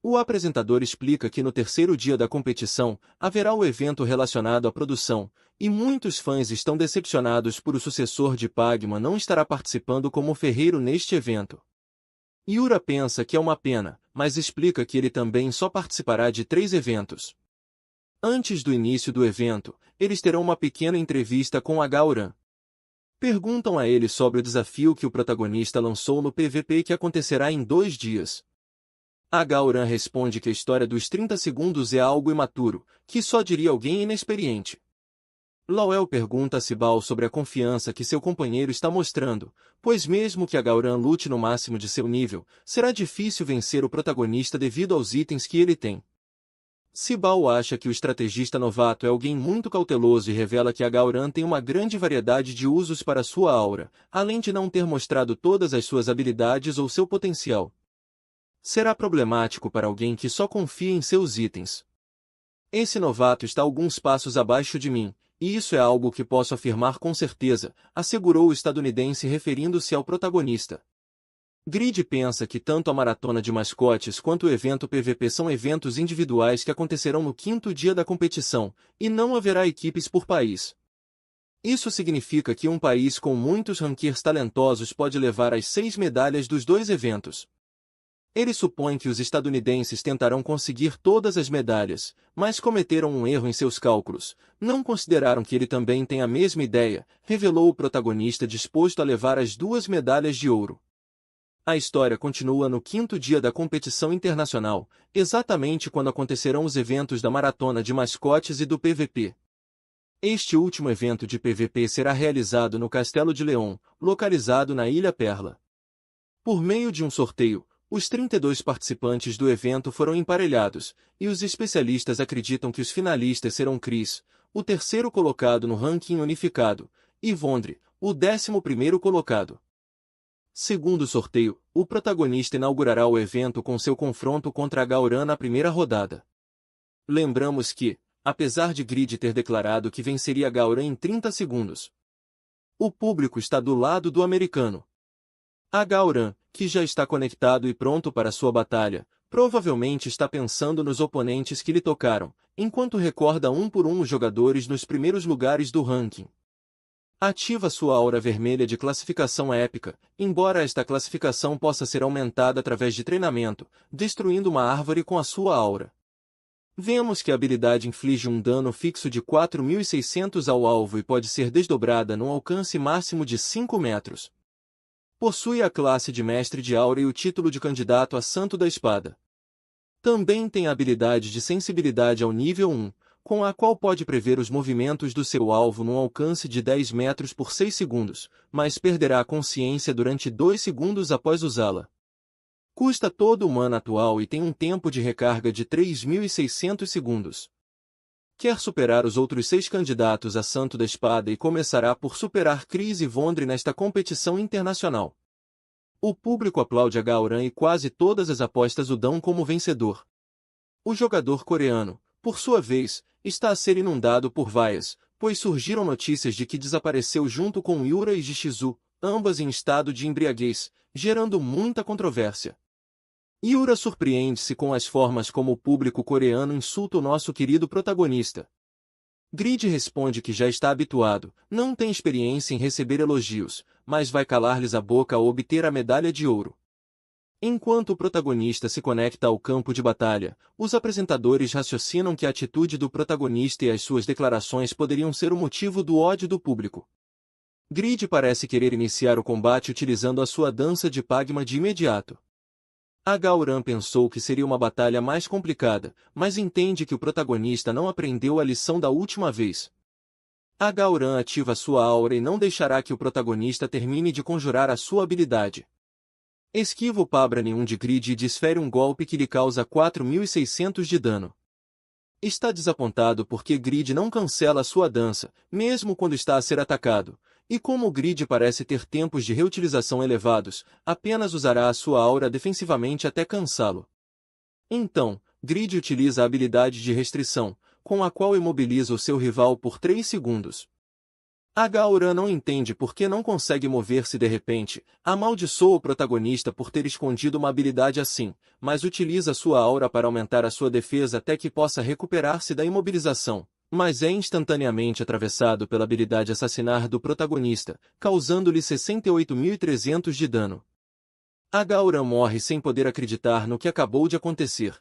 O apresentador explica que no terceiro dia da competição, haverá o evento relacionado à produção, e muitos fãs estão decepcionados por o sucessor de Pagman não estará participando como ferreiro neste evento. Yura pensa que é uma pena, mas explica que ele também só participará de 3 eventos. Antes do início do evento, eles terão uma pequena entrevista com a Gauran. Perguntam a ele sobre o desafio que o protagonista lançou no PVP que acontecerá em 2 dias. A Gauran responde que a história dos 30 segundos é algo imaturo, que só diria alguém inexperiente. Lowell pergunta a Sibal sobre a confiança que seu companheiro está mostrando, pois mesmo que a Gauran lute no máximo de seu nível, será difícil vencer o protagonista devido aos itens que ele tem. Sibal acha que o estrategista novato é alguém muito cauteloso e revela que a Gauran tem uma grande variedade de usos para sua aura, além de não ter mostrado todas as suas habilidades ou seu potencial. Será problemático para alguém que só confia em seus itens. Esse novato está alguns passos abaixo de mim, e isso é algo que posso afirmar com certeza, assegurou o estadunidense referindo-se ao protagonista. Grid pensa que tanto a maratona de mascotes quanto o evento PVP são eventos individuais que acontecerão no 5º dia da competição, e não haverá equipes por país. Isso significa que um país com muitos rankers talentosos pode levar as 6 medalhas dos 2 eventos. Ele supõe que os estadunidenses tentarão conseguir todas as medalhas, mas cometeram um erro em seus cálculos. Não consideraram que ele também tem a mesma ideia, revelou o protagonista disposto a levar as 2 medalhas de ouro. A história continua no 5º dia da competição internacional, exatamente quando acontecerão os eventos da Maratona de Mascotes e do PVP. Este último evento de PVP será realizado no Castelo de León, localizado na Ilha Perla. Por meio de um sorteio, os 32 participantes do evento foram emparelhados, e os especialistas acreditam que os finalistas serão Chris, o 3º colocado no ranking unificado, e Vondre, o 11º colocado. Segundo o sorteio, o protagonista inaugurará o evento com seu confronto contra Gaoran na primeira rodada. Lembramos que, apesar de Grid ter declarado que venceria Gaoran em 30 segundos, o público está do lado do americano. A Gaoran, que já está conectado e pronto para sua batalha, provavelmente está pensando nos oponentes que lhe tocaram, enquanto recorda um por um os jogadores nos primeiros lugares do ranking. Ativa sua aura vermelha de classificação épica, embora esta classificação possa ser aumentada através de treinamento, destruindo uma árvore com a sua aura. Vemos que a habilidade inflige um dano fixo de 4.600 ao alvo e pode ser desdobrada num alcance máximo de 5 metros. Possui a classe de Mestre de Aura e o título de candidato a Santo da Espada. Também tem a habilidade de Sensibilidade ao nível 1, com a qual pode prever os movimentos do seu alvo num alcance de 10 metros por 6 segundos, mas perderá a consciência durante 2 segundos após usá-la. Custa todo o mana atual e tem um tempo de recarga de 3.600 segundos. Quer superar os outros 6 candidatos a Santo da Espada e começará por superar Chris e Vondre nesta competição internacional. O público aplaude a Gaoran e quase todas as apostas o dão como vencedor. O jogador coreano, por sua vez, está a ser inundado por vaias, pois surgiram notícias de que desapareceu junto com Yura e Jishizu, ambas em estado de embriaguez, gerando muita controvérsia. Yura surpreende-se com as formas como o público coreano insulta o nosso querido protagonista. Grid responde que já está habituado, não tem experiência em receber elogios, mas vai calar-lhes a boca ao obter a medalha de ouro. Enquanto o protagonista se conecta ao campo de batalha, os apresentadores raciocinam que a atitude do protagonista e as suas declarações poderiam ser o motivo do ódio do público. Grid parece querer iniciar o combate utilizando a sua dança de Pagma de imediato. A Gaoran pensou que seria uma batalha mais complicada, mas entende que o protagonista não aprendeu a lição da última vez. A Gaoran ativa sua aura e não deixará que o protagonista termine de conjurar a sua habilidade. Esquiva o Pabrani 1 de Grid e desfere um golpe que lhe causa 4.600 de dano. Está desapontado porque Grid não cancela sua dança, mesmo quando está a ser atacado. E como o Grid parece ter tempos de reutilização elevados, apenas usará a sua aura defensivamente até cansá-lo. Então, Grid utiliza a habilidade de restrição, com a qual imobiliza o seu rival por 3 segundos. A Gaoran não entende por que não consegue mover-se de repente, amaldiçoa o protagonista por ter escondido uma habilidade assim, mas utiliza sua aura para aumentar a sua defesa até que possa recuperar-se da imobilização. Mas é instantaneamente atravessado pela habilidade assassinar do protagonista, causando-lhe 68.300 de dano. A Gaoran morre sem poder acreditar no que acabou de acontecer.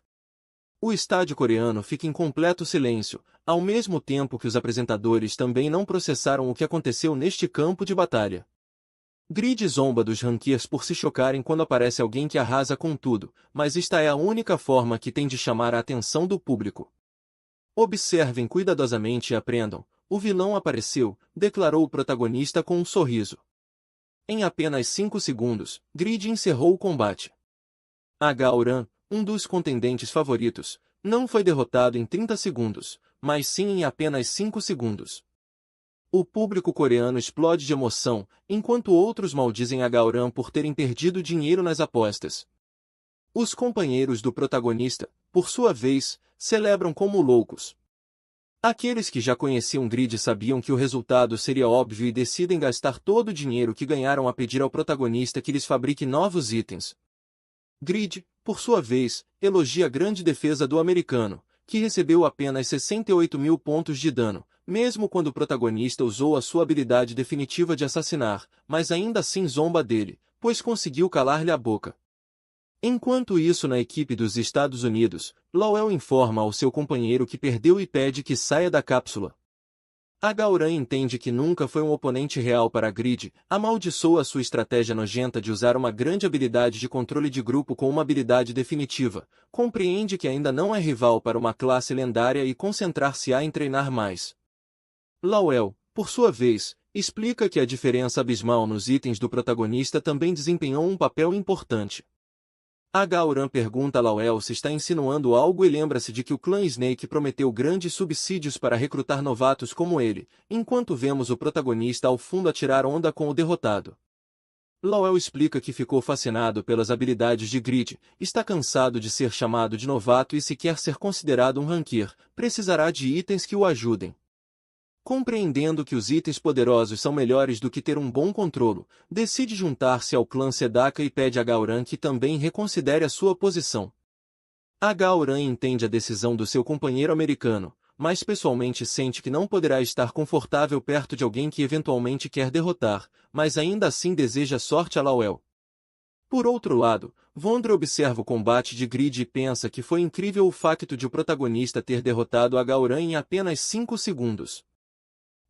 O estádio coreano fica em completo silêncio, ao mesmo tempo que os apresentadores também não processaram o que aconteceu neste campo de batalha. Grid zomba dos ranqueers por se chocarem quando aparece alguém que arrasa com tudo, mas esta é a única forma que tem de chamar a atenção do público. Observem cuidadosamente e aprendam. O vilão apareceu, declarou o protagonista com um sorriso. Em apenas 5 segundos, Grid encerrou o combate. A Gaoran, um dos contendentes favoritos, não foi derrotado em 30 segundos, mas sim em apenas 5 segundos. O público coreano explode de emoção, enquanto outros maldizem a Gaoran por terem perdido dinheiro nas apostas. Os companheiros do protagonista, por sua vez, celebram como loucos. Aqueles que já conheciam Grid sabiam que o resultado seria óbvio e decidem gastar todo o dinheiro que ganharam a pedir ao protagonista que lhes fabrique novos itens. Grid, por sua vez, elogia a grande defesa do americano, que recebeu apenas 68.000 pontos de dano, mesmo quando o protagonista usou a sua habilidade definitiva de assassinar, mas ainda assim zomba dele, pois conseguiu calar-lhe a boca. Enquanto isso, na equipe dos Estados Unidos, Lowell informa ao seu companheiro que perdeu e pede que saia da cápsula. Gauran entende que nunca foi um oponente real para Grid, amaldiçoa sua estratégia nojenta de usar uma grande habilidade de controle de grupo com uma habilidade definitiva, compreende que ainda não é rival para uma classe lendária e concentrar-se-á em treinar mais. Lowell, por sua vez, explica que a diferença abismal nos itens do protagonista também desempenhou um papel importante. Gauran pergunta a Lowell se está insinuando algo e lembra-se de que o clã Snake prometeu grandes subsídios para recrutar novatos como ele, enquanto vemos o protagonista ao fundo atirar onda com o derrotado. Lowell explica que ficou fascinado pelas habilidades de Grid, está cansado de ser chamado de novato e se quer ser considerado um ranquear, precisará de itens que o ajudem. Compreendendo que os itens poderosos são melhores do que ter um bom controlo, decide juntar-se ao clã Sedaka e pede a Gauran que também reconsidere a sua posição. Gauran entende a decisão do seu companheiro americano, mas pessoalmente sente que não poderá estar confortável perto de alguém que eventualmente quer derrotar, mas ainda assim deseja sorte a Lowell. Por outro lado, Vondre observa o combate de Grid e pensa que foi incrível o facto de o protagonista ter derrotado Gauran em apenas 5 segundos.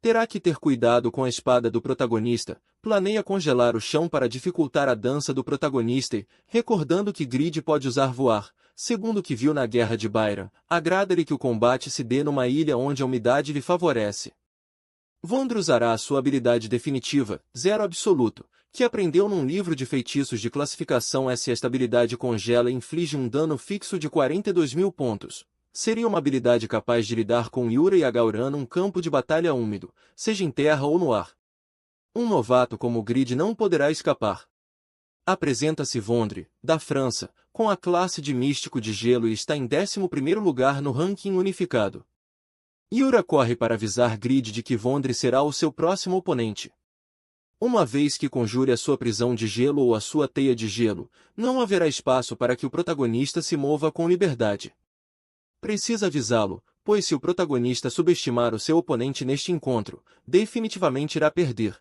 Terá que ter cuidado com a espada do protagonista, planeia congelar o chão para dificultar a dança do protagonista e, recordando que Grid pode usar voar, segundo o que viu na Guerra de Byron, agrada-lhe que o combate se dê numa ilha onde a umidade lhe favorece. Vondre usará a sua habilidade definitiva, Zero Absoluto, que aprendeu num livro de feitiços de classificação S. Esta habilidade congela e inflige um dano fixo de 42.000 pontos. Seria uma habilidade capaz de lidar com Yura e Gauran num campo de batalha úmido, seja em terra ou no ar. Um novato como o Grid não poderá escapar. Apresenta-se Vondre, da França, com a classe de Místico de Gelo e está em 11º lugar no ranking unificado. Yura corre para avisar Grid de que Vondre será o seu próximo oponente. Uma vez que conjure a sua prisão de gelo ou a sua teia de gelo, não haverá espaço para que o protagonista se mova com liberdade. Precisa avisá-lo, pois se o protagonista subestimar o seu oponente neste encontro, definitivamente irá perder.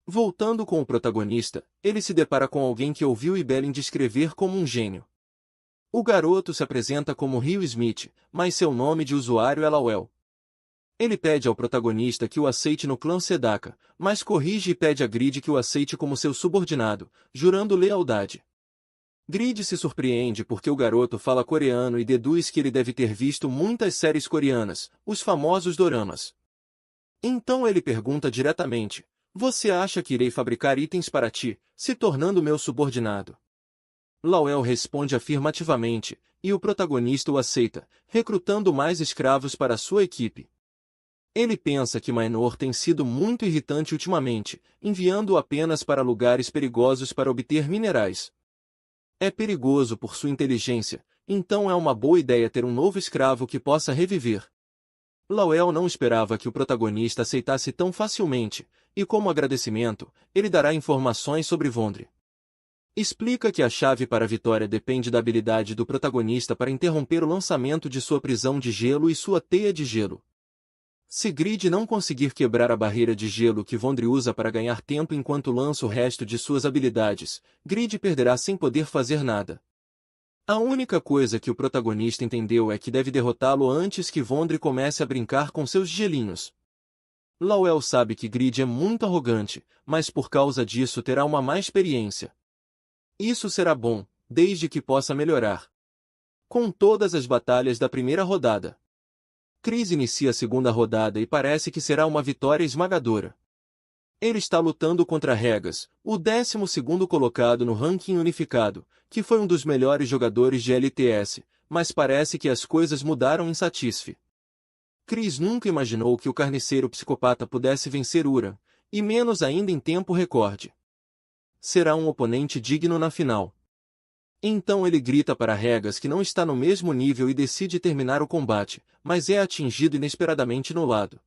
Voltando com o protagonista, ele se depara com alguém que ouviu Ibelin descrever como um gênio. O garoto se apresenta como Rio Smith, mas seu nome de usuário é Lowell. Ele pede ao protagonista que o aceite no clã Sedaka, mas corrige e pede a Grid que o aceite como seu subordinado, jurando lealdade. Grid se surpreende porque o garoto fala coreano e deduz que ele deve ter visto muitas séries coreanas, os famosos doramas. Então ele pergunta diretamente: "Você acha que irei fabricar itens para ti, se tornando meu subordinado?" Lowell responde afirmativamente, e o protagonista o aceita, recrutando mais escravos para sua equipe. Ele pensa que Minor tem sido muito irritante ultimamente, enviando-o apenas para lugares perigosos para obter minerais. É perigoso por sua inteligência, então é uma boa ideia ter um novo escravo que possa reviver. Lowell não esperava que o protagonista aceitasse tão facilmente, e como agradecimento, ele dará informações sobre Vondre. Explica que a chave para a vitória depende da habilidade do protagonista para interromper o lançamento de sua prisão de gelo e sua teia de gelo. Se Grid não conseguir quebrar a barreira de gelo que Vondre usa para ganhar tempo enquanto lança o resto de suas habilidades, Grid perderá sem poder fazer nada. A única coisa que o protagonista entendeu é que deve derrotá-lo antes que Vondre comece a brincar com seus gelinhos. Lowell sabe que Grid é muito arrogante, mas por causa disso terá uma má experiência. Isso será bom, desde que possa melhorar. Com todas as batalhas da primeira rodada, Chris inicia a segunda rodada e parece que será uma vitória esmagadora. Ele está lutando contra Regas, o 12º colocado no ranking unificado, que foi um dos melhores jogadores de LTS, mas parece que as coisas mudaram em Satisfy. Chris nunca imaginou que o carniceiro psicopata pudesse vencer Uran, e menos ainda em tempo recorde. Será um oponente digno na final. Então ele grita para Regas que não está no mesmo nível e decide terminar o combate, mas é atingido inesperadamente no lado.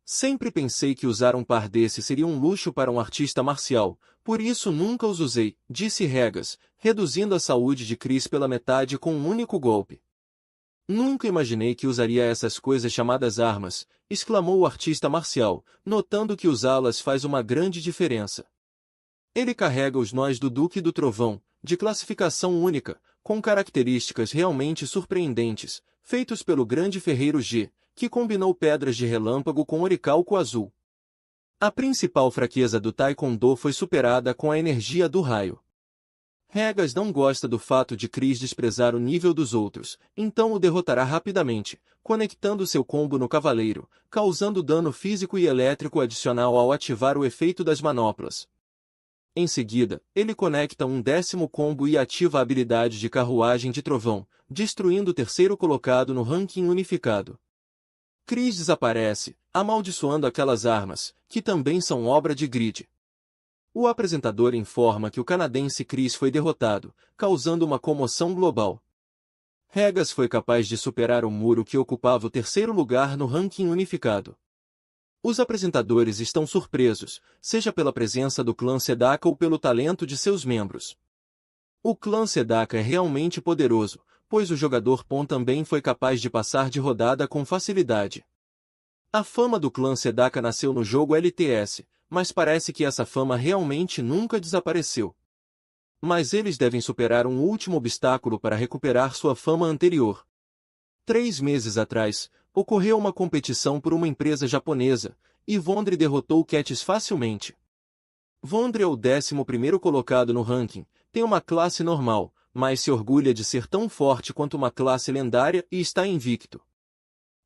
Sempre pensei que usar um par desse seria um luxo para um artista marcial, por isso nunca os usei, disse Regas, reduzindo a saúde de Chris pela metade com um único golpe. Nunca imaginei que usaria essas coisas chamadas armas, exclamou o artista marcial, notando que usá-las faz uma grande diferença. Ele carrega os nós do Duque do Trovão, de classificação única, com características realmente surpreendentes, feitos pelo grande ferreiro G, que combinou pedras de relâmpago com oricalco azul. A principal fraqueza do Taekwondo foi superada com a energia do raio. Regas não gosta do fato de Chris desprezar o nível dos outros, então o derrotará rapidamente, conectando seu combo no cavaleiro, causando dano físico e elétrico adicional ao ativar o efeito das manoplas. Em seguida, ele conecta um 10º combo e ativa a habilidade de carruagem de trovão, destruindo o terceiro colocado no ranking unificado. Chris desaparece, amaldiçoando aquelas armas, que também são obra de Grid. O apresentador informa que o canadense Chris foi derrotado, causando uma comoção global. Regas foi capaz de superar o muro que ocupava o terceiro lugar no ranking unificado. Os apresentadores estão surpresos, seja pela presença do clã Sedaka ou pelo talento de seus membros. O clã Sedaka é realmente poderoso, pois o jogador Pon também foi capaz de passar de rodada com facilidade. A fama do clã Sedaka nasceu no jogo LTS, mas parece que essa fama realmente nunca desapareceu. Mas eles devem superar um último obstáculo para recuperar sua fama anterior. 3 meses atrás, ocorreu uma competição por uma empresa japonesa, e Vondre derrotou Cats facilmente. Vondre é o 11º colocado no ranking, tem uma classe normal, mas se orgulha de ser tão forte quanto uma classe lendária e está invicto.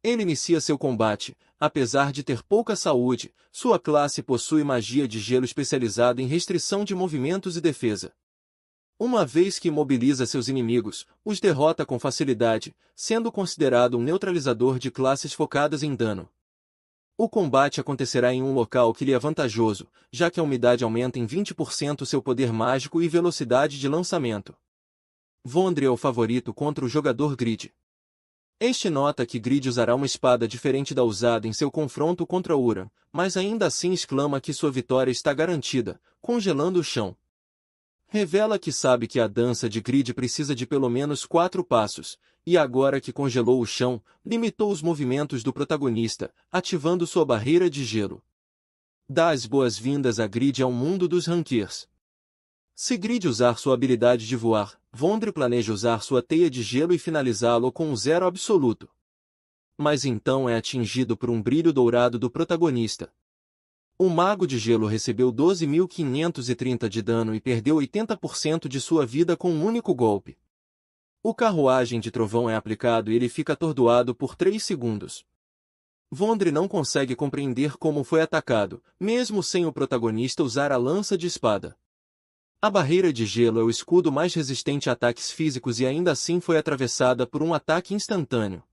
Ele inicia seu combate, apesar de ter pouca saúde, sua classe possui magia de gelo especializada em restrição de movimentos e defesa. Uma vez que imobiliza seus inimigos, os derrota com facilidade, sendo considerado um neutralizador de classes focadas em dano. O combate acontecerá em um local que lhe é vantajoso, já que a umidade aumenta em 20% seu poder mágico e velocidade de lançamento. Vondre é o favorito contra o jogador Grid. Este nota que Grid usará uma espada diferente da usada em seu confronto contra Uran, mas ainda assim exclama que sua vitória está garantida, congelando o chão. Revela que sabe que a dança de Grid precisa de pelo menos 4 passos, e agora que congelou o chão, limitou os movimentos do protagonista, ativando sua barreira de gelo. Dá as boas-vindas a Grid ao mundo dos rankers. Se Grid usar sua habilidade de voar, Vondre planeja usar sua teia de gelo e finalizá-lo com um 0 absoluto. Mas então é atingido por um brilho dourado do protagonista. O mago de gelo recebeu 12.530 de dano e perdeu 80% de sua vida com um único golpe. O carruagem de trovão é aplicado e ele fica atordoado por 3 segundos. Vondre não consegue compreender como foi atacado, mesmo sem o protagonista usar a lança de espada. A barreira de gelo é o escudo mais resistente a ataques físicos e ainda assim foi atravessada por um ataque instantâneo.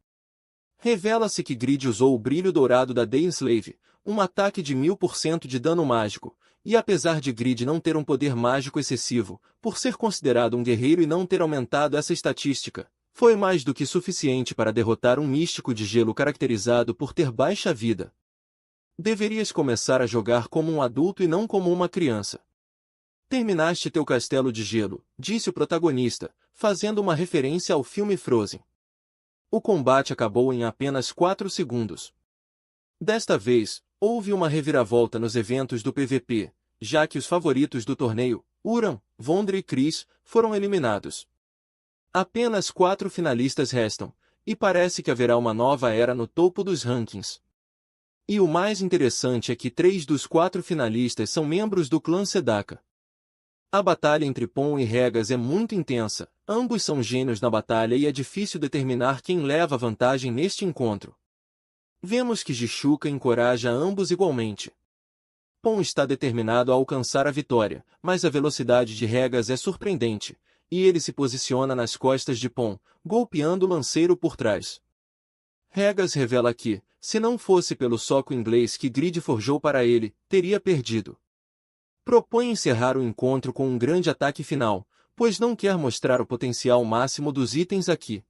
Revela-se que Grid usou o brilho dourado da Dayslave, um ataque de 1000% de dano mágico, e apesar de Grid não ter um poder mágico excessivo, por ser considerado um guerreiro e não ter aumentado essa estatística, foi mais do que suficiente para derrotar um místico de gelo caracterizado por ter baixa vida. Deverias começar a jogar como um adulto e não como uma criança. Terminaste teu castelo de gelo, disse o protagonista, fazendo uma referência ao filme Frozen. O combate acabou em apenas 4 segundos. Desta vez, houve uma reviravolta nos eventos do PVP, já que os favoritos do torneio, Uran, Vondre e Chris, foram eliminados. Apenas 4 finalistas restam, e parece que haverá uma nova era no topo dos rankings. E o mais interessante é que 3 dos 4 finalistas são membros do clã Sedaka. A batalha entre Pon e Regas é muito intensa, ambos são gênios na batalha e é difícil determinar quem leva vantagem neste encontro. Vemos que Jishuka encoraja ambos igualmente. Pon está determinado a alcançar a vitória, mas a velocidade de Regas é surpreendente, e ele se posiciona nas costas de Pon, golpeando o lanceiro por trás. Regas revela que, se não fosse pelo soco inglês que Grid forjou para ele, teria perdido. Propõe encerrar o encontro com um grande ataque final, pois não quer mostrar o potencial máximo dos itens aqui.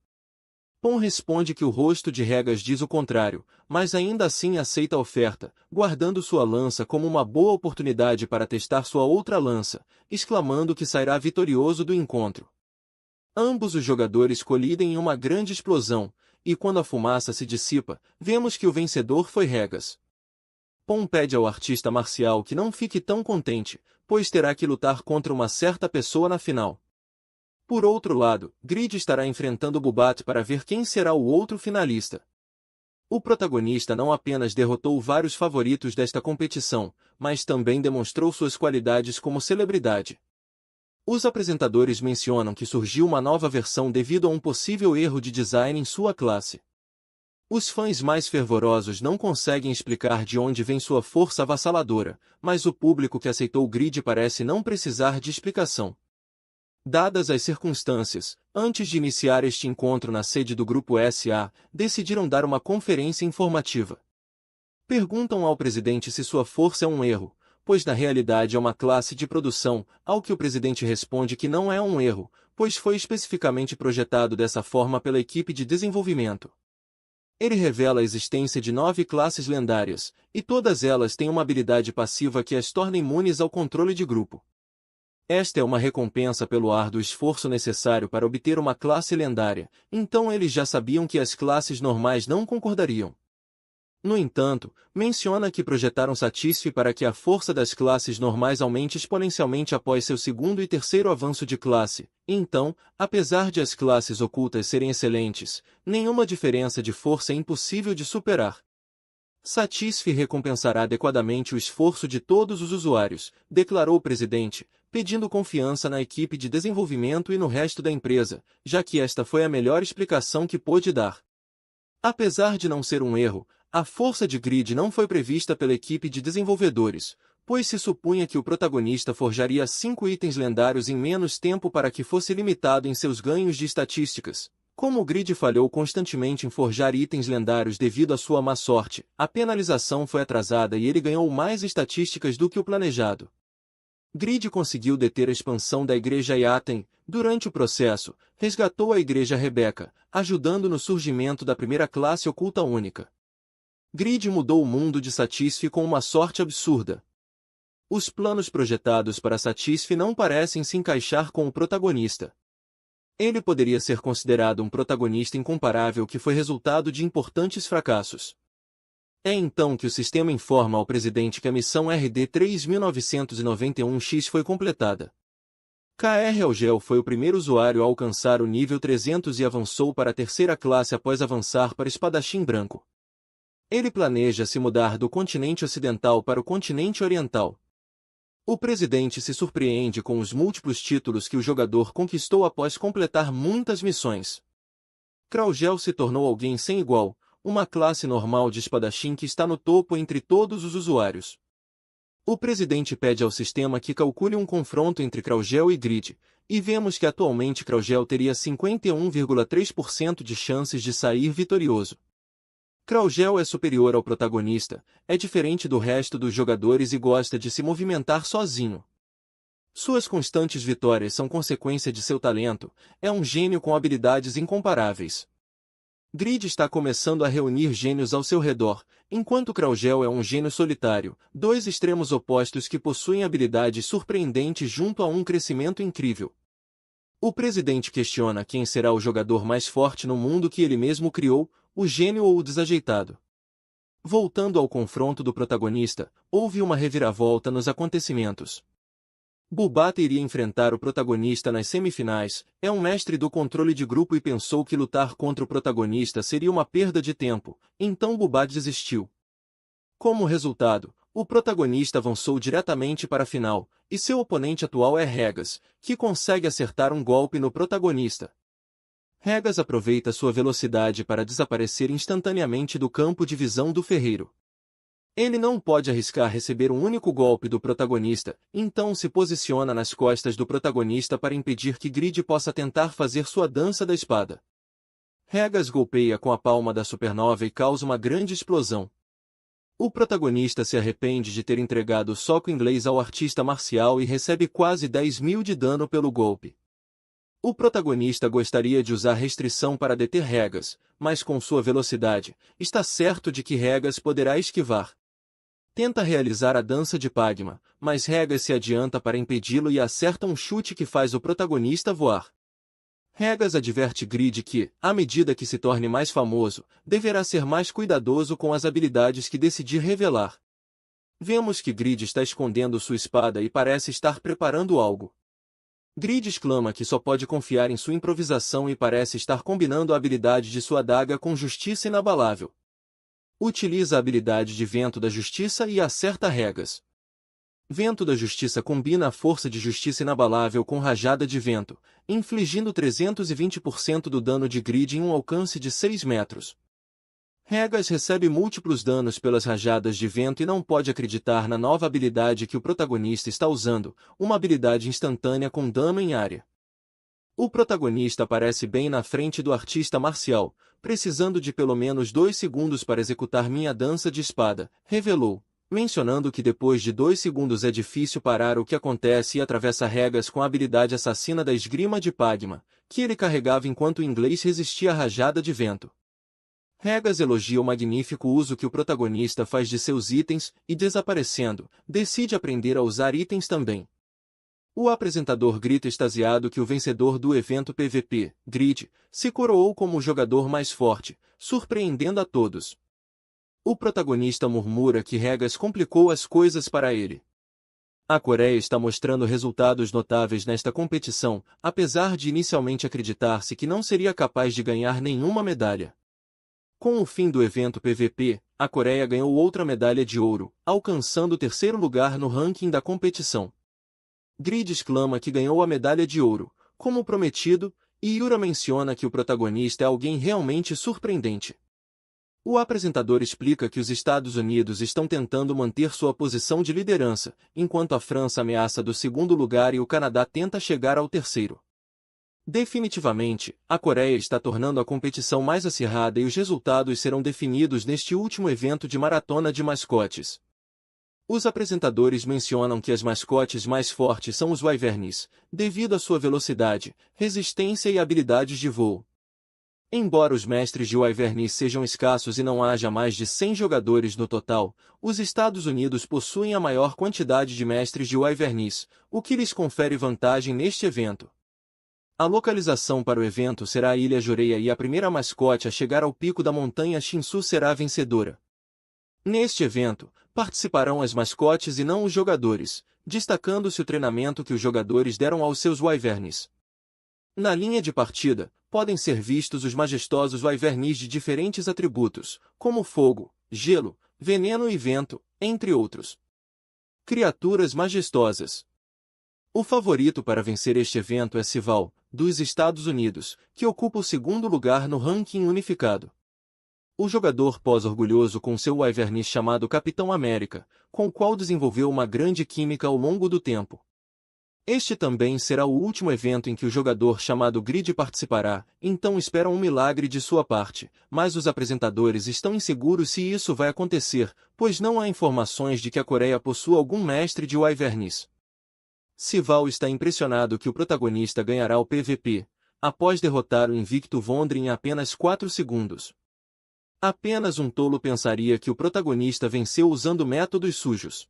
Pon responde que o rosto de Regas diz o contrário, mas ainda assim aceita a oferta, guardando sua lança como uma boa oportunidade para testar sua outra lança, exclamando que sairá vitorioso do encontro. Ambos os jogadores colidem em uma grande explosão, e quando a fumaça se dissipa, vemos que o vencedor foi Regas. Pon pede ao artista marcial que não fique tão contente, pois terá que lutar contra uma certa pessoa na final. Por outro lado, Grid estará enfrentando Bubat para ver quem será o outro finalista. O protagonista não apenas derrotou vários favoritos desta competição, mas também demonstrou suas qualidades como celebridade. Os apresentadores mencionam que surgiu uma nova versão devido a um possível erro de design em sua classe. Os fãs mais fervorosos não conseguem explicar de onde vem sua força avassaladora, mas o público que aceitou o Grid parece não precisar de explicação. Dadas as circunstâncias, antes de iniciar este encontro na sede do Grupo SA, decidiram dar uma conferência informativa. Perguntam ao presidente se sua força é um erro, pois na realidade é uma classe de produção, ao que o presidente responde que não é um erro, pois foi especificamente projetado dessa forma pela equipe de desenvolvimento. Ele revela a existência de 9 classes lendárias, e todas elas têm uma habilidade passiva que as torna imunes ao controle de grupo. Esta é uma recompensa pelo árduo esforço necessário para obter uma classe lendária, então eles já sabiam que as classes normais não concordariam. No entanto, menciona que projetaram Satisfy para que a força das classes normais aumente exponencialmente após seu segundo e terceiro avanço de classe. Então, apesar de as classes ocultas serem excelentes, nenhuma diferença de força é impossível de superar. Satisfy recompensará adequadamente o esforço de todos os usuários, declarou o presidente, pedindo confiança na equipe de desenvolvimento e no resto da empresa, já que esta foi a melhor explicação que pôde dar. Apesar de não ser um erro, a força de Grid não foi prevista pela equipe de desenvolvedores, pois se supunha que o protagonista forjaria 5 itens lendários em menos tempo para que fosse limitado em seus ganhos de estatísticas. Como o Grid falhou constantemente em forjar itens lendários devido à sua má sorte, a penalização foi atrasada e ele ganhou mais estatísticas do que o planejado. Grid conseguiu deter a expansão da Igreja Yaten. Durante o processo, resgatou a Igreja Rebeca, ajudando no surgimento da primeira classe oculta única. Grid mudou o mundo de Satisfy com uma sorte absurda. Os planos projetados para Satisfy não parecem se encaixar com o protagonista. Ele poderia ser considerado um protagonista incomparável que foi resultado de importantes fracassos. É então que o sistema informa ao presidente que a missão RD 3991-X foi completada. KR Algel foi o primeiro usuário a alcançar o nível 300 e avançou para a terceira classe após avançar para Espadachim Branco. Ele planeja se mudar do continente ocidental para o continente oriental. O presidente se surpreende com os múltiplos títulos que o jogador conquistou após completar muitas missões. Kraugel se tornou alguém sem igual, uma classe normal de espadachim que está no topo entre todos os usuários. O presidente pede ao sistema que calcule um confronto entre Kraugel e Grid, e vemos que atualmente Kraugel teria 51,3% de chances de sair vitorioso. Kraugel é superior ao protagonista, é diferente do resto dos jogadores e gosta de se movimentar sozinho. Suas constantes vitórias são consequência de seu talento, é um gênio com habilidades incomparáveis. Grid está começando a reunir gênios ao seu redor, enquanto Kraugel é um gênio solitário, dois extremos opostos que possuem habilidades surpreendentes junto a um crescimento incrível. O presidente questiona quem será o jogador mais forte no mundo que ele mesmo criou, o gênio ou o desajeitado. Voltando ao confronto do protagonista, houve uma reviravolta nos acontecimentos. Bubat iria enfrentar o protagonista nas semifinais, é um mestre do controle de grupo e pensou que lutar contra o protagonista seria uma perda de tempo, então Bubat desistiu. Como resultado, o protagonista avançou diretamente para a final, e seu oponente atual é Regas, que consegue acertar um golpe no protagonista. Regas aproveita sua velocidade para desaparecer instantaneamente do campo de visão do ferreiro. Ele não pode arriscar receber um único golpe do protagonista, então se posiciona nas costas do protagonista para impedir que Grid possa tentar fazer sua dança da espada. Regas golpeia com a palma da supernova e causa uma grande explosão. O protagonista se arrepende de ter entregado o soco inglês ao artista marcial e recebe quase 10.000 de dano pelo golpe. O protagonista gostaria de usar restrição para deter Regas, mas com sua velocidade, está certo de que Regas poderá esquivar. Tenta realizar a dança de Pagma, mas Regas se adianta para impedi-lo e acerta um chute que faz o protagonista voar. Regas adverte Grid que, à medida que se torne mais famoso, deverá ser mais cuidadoso com as habilidades que decidir revelar. Vemos que Grid está escondendo sua espada e parece estar preparando algo. Grid exclama que só pode confiar em sua improvisação e parece estar combinando a habilidade de sua adaga com justiça inabalável. Utiliza a habilidade de Vento da Justiça e acerta regas. Vento da Justiça combina a força de justiça inabalável com rajada de vento, infligindo 320% do dano de Grid em um alcance de 6 metros. Regas recebe múltiplos danos pelas rajadas de vento e não pode acreditar na nova habilidade que o protagonista está usando, uma habilidade instantânea com dano em área. O protagonista aparece bem na frente do artista marcial, precisando de pelo menos 2 segundos para executar minha dança de espada, revelou, mencionando que depois de 2 segundos é difícil parar o que acontece e atravessa regas com a habilidade assassina da esgrima de Padma, que ele carregava enquanto o inglês resistia à rajada de vento. Regas elogia o magnífico uso que o protagonista faz de seus itens e, desaparecendo, decide aprender a usar itens também. O apresentador grita extasiado que o vencedor do evento PVP, Grid, se coroou como o jogador mais forte, surpreendendo a todos. O protagonista murmura que Regas complicou as coisas para ele. A Coreia está mostrando resultados notáveis nesta competição, apesar de inicialmente acreditar-se que não seria capaz de ganhar nenhuma medalha. Com o fim do evento PVP, a Coreia ganhou outra medalha de ouro, alcançando o 3º lugar no ranking da competição. Grid exclama que ganhou a medalha de ouro, como prometido, e Yura menciona que o protagonista é alguém realmente surpreendente. O apresentador explica que os Estados Unidos estão tentando manter sua posição de liderança, enquanto a França ameaça do 2º lugar e o Canadá tenta chegar ao 3º. Definitivamente, a Coreia está tornando a competição mais acirrada e os resultados serão definidos neste último evento de maratona de mascotes. Os apresentadores mencionam que as mascotes mais fortes são os Wyverns, devido à sua velocidade, resistência e habilidades de voo. Embora os mestres de Wyverns sejam escassos e não haja mais de 100 jogadores no total, os Estados Unidos possuem a maior quantidade de mestres de Wyverns, o que lhes confere vantagem neste evento. A localização para o evento será a Ilha Joreia e a primeira mascote a chegar ao pico da montanha Shinsu será a vencedora. Neste evento, participarão as mascotes e não os jogadores, destacando-se o treinamento que os jogadores deram aos seus Wyverns. Na linha de partida, podem ser vistos os majestosos Wyverns de diferentes atributos, como fogo, gelo, veneno e vento, entre outros. Criaturas majestosas. O favorito para vencer este evento é Sival, dos Estados Unidos, que ocupa o 2º lugar no ranking unificado. O jogador pós orgulhoso com seu Wyvern chamado Capitão América, com o qual desenvolveu uma grande química ao longo do tempo. Este também será o último evento em que o jogador chamado Grid participará, então esperam um milagre de sua parte, mas os apresentadores estão inseguros se isso vai acontecer, pois não há informações de que a Coreia possua algum mestre de Wyverns. Sival está impressionado que o protagonista ganhará o PVP, após derrotar o invicto Vondry em apenas 4 segundos. Apenas um tolo pensaria que o protagonista venceu usando métodos sujos.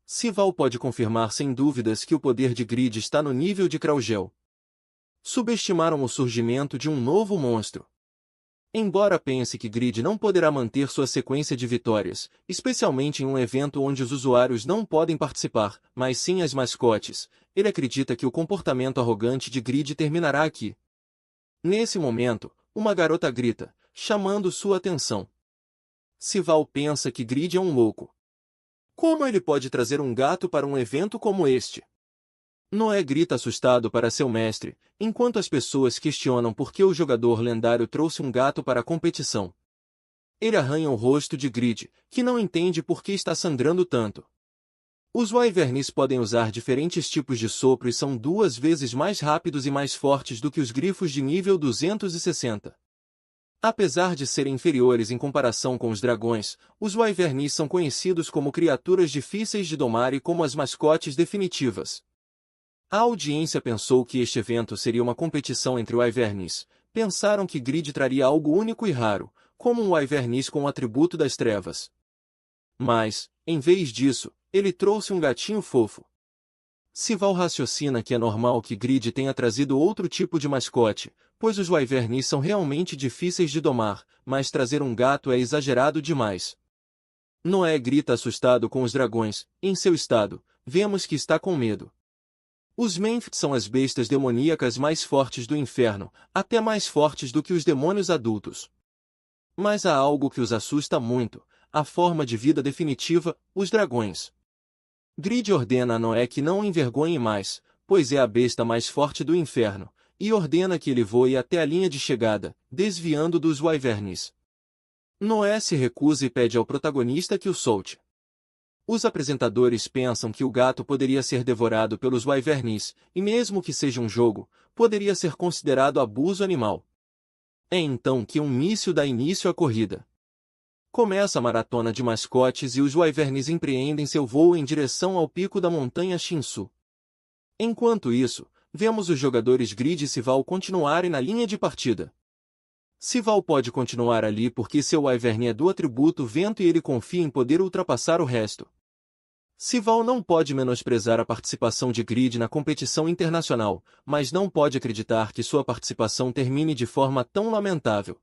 Sival pode confirmar sem dúvidas que o poder de Grid está no nível de Kraugel. Subestimaram o surgimento de um novo monstro. Embora pense que Grid não poderá manter sua sequência de vitórias, especialmente em um evento onde os usuários não podem participar, mas sim as mascotes, ele acredita que o comportamento arrogante de Grid terminará aqui. Nesse momento, uma garota grita, chamando sua atenção. Sival pensa que Grid é um louco. Como ele pode trazer um gato para um evento como este? Noé grita assustado para seu mestre, enquanto as pessoas questionam por que o jogador lendário trouxe um gato para a competição. Ele arranha o rosto de Grid, que não entende por que está sangrando tanto. Os Wyverns podem usar diferentes tipos de sopro e são 2 vezes mais rápidos e mais fortes do que os grifos de nível 260. Apesar de serem inferiores em comparação com os dragões, os Wyverns são conhecidos como criaturas difíceis de domar e como as mascotes definitivas. A audiência pensou que este evento seria uma competição entre Wyverns. Pensaram que Grid traria algo único e raro, como um Wyverns com o atributo das trevas. Mas, em vez disso, ele trouxe um gatinho fofo. Sival raciocina que é normal que Grid tenha trazido outro tipo de mascote, pois os Wyverns são realmente difíceis de domar, mas trazer um gato é exagerado demais. Noé grita assustado com os dragões. Em seu estado, vemos que está com medo. Os Menfit são as bestas demoníacas mais fortes do inferno, até mais fortes do que os demônios adultos. Mas há algo que os assusta muito, a forma de vida definitiva, os dragões. Grid ordena a Noé que não o envergonhe mais, pois é a besta mais forte do inferno, e ordena que ele voe até a linha de chegada, desviando dos wyverns. Noé se recusa e pede ao protagonista que o solte. Os apresentadores pensam que o gato poderia ser devorado pelos wyverns, e mesmo que seja um jogo, poderia ser considerado abuso animal. É então que um míssil dá início à corrida. Começa a maratona de mascotes e os wyverns empreendem seu voo em direção ao pico da montanha Shinsu. Enquanto isso, vemos os jogadores Grid e Sival continuarem na linha de partida. Sival pode continuar ali porque seu wyvern é do atributo vento e ele confia em poder ultrapassar o resto. Sival não pode menosprezar a participação de Grid na competição internacional, mas não pode acreditar que sua participação termine de forma tão lamentável.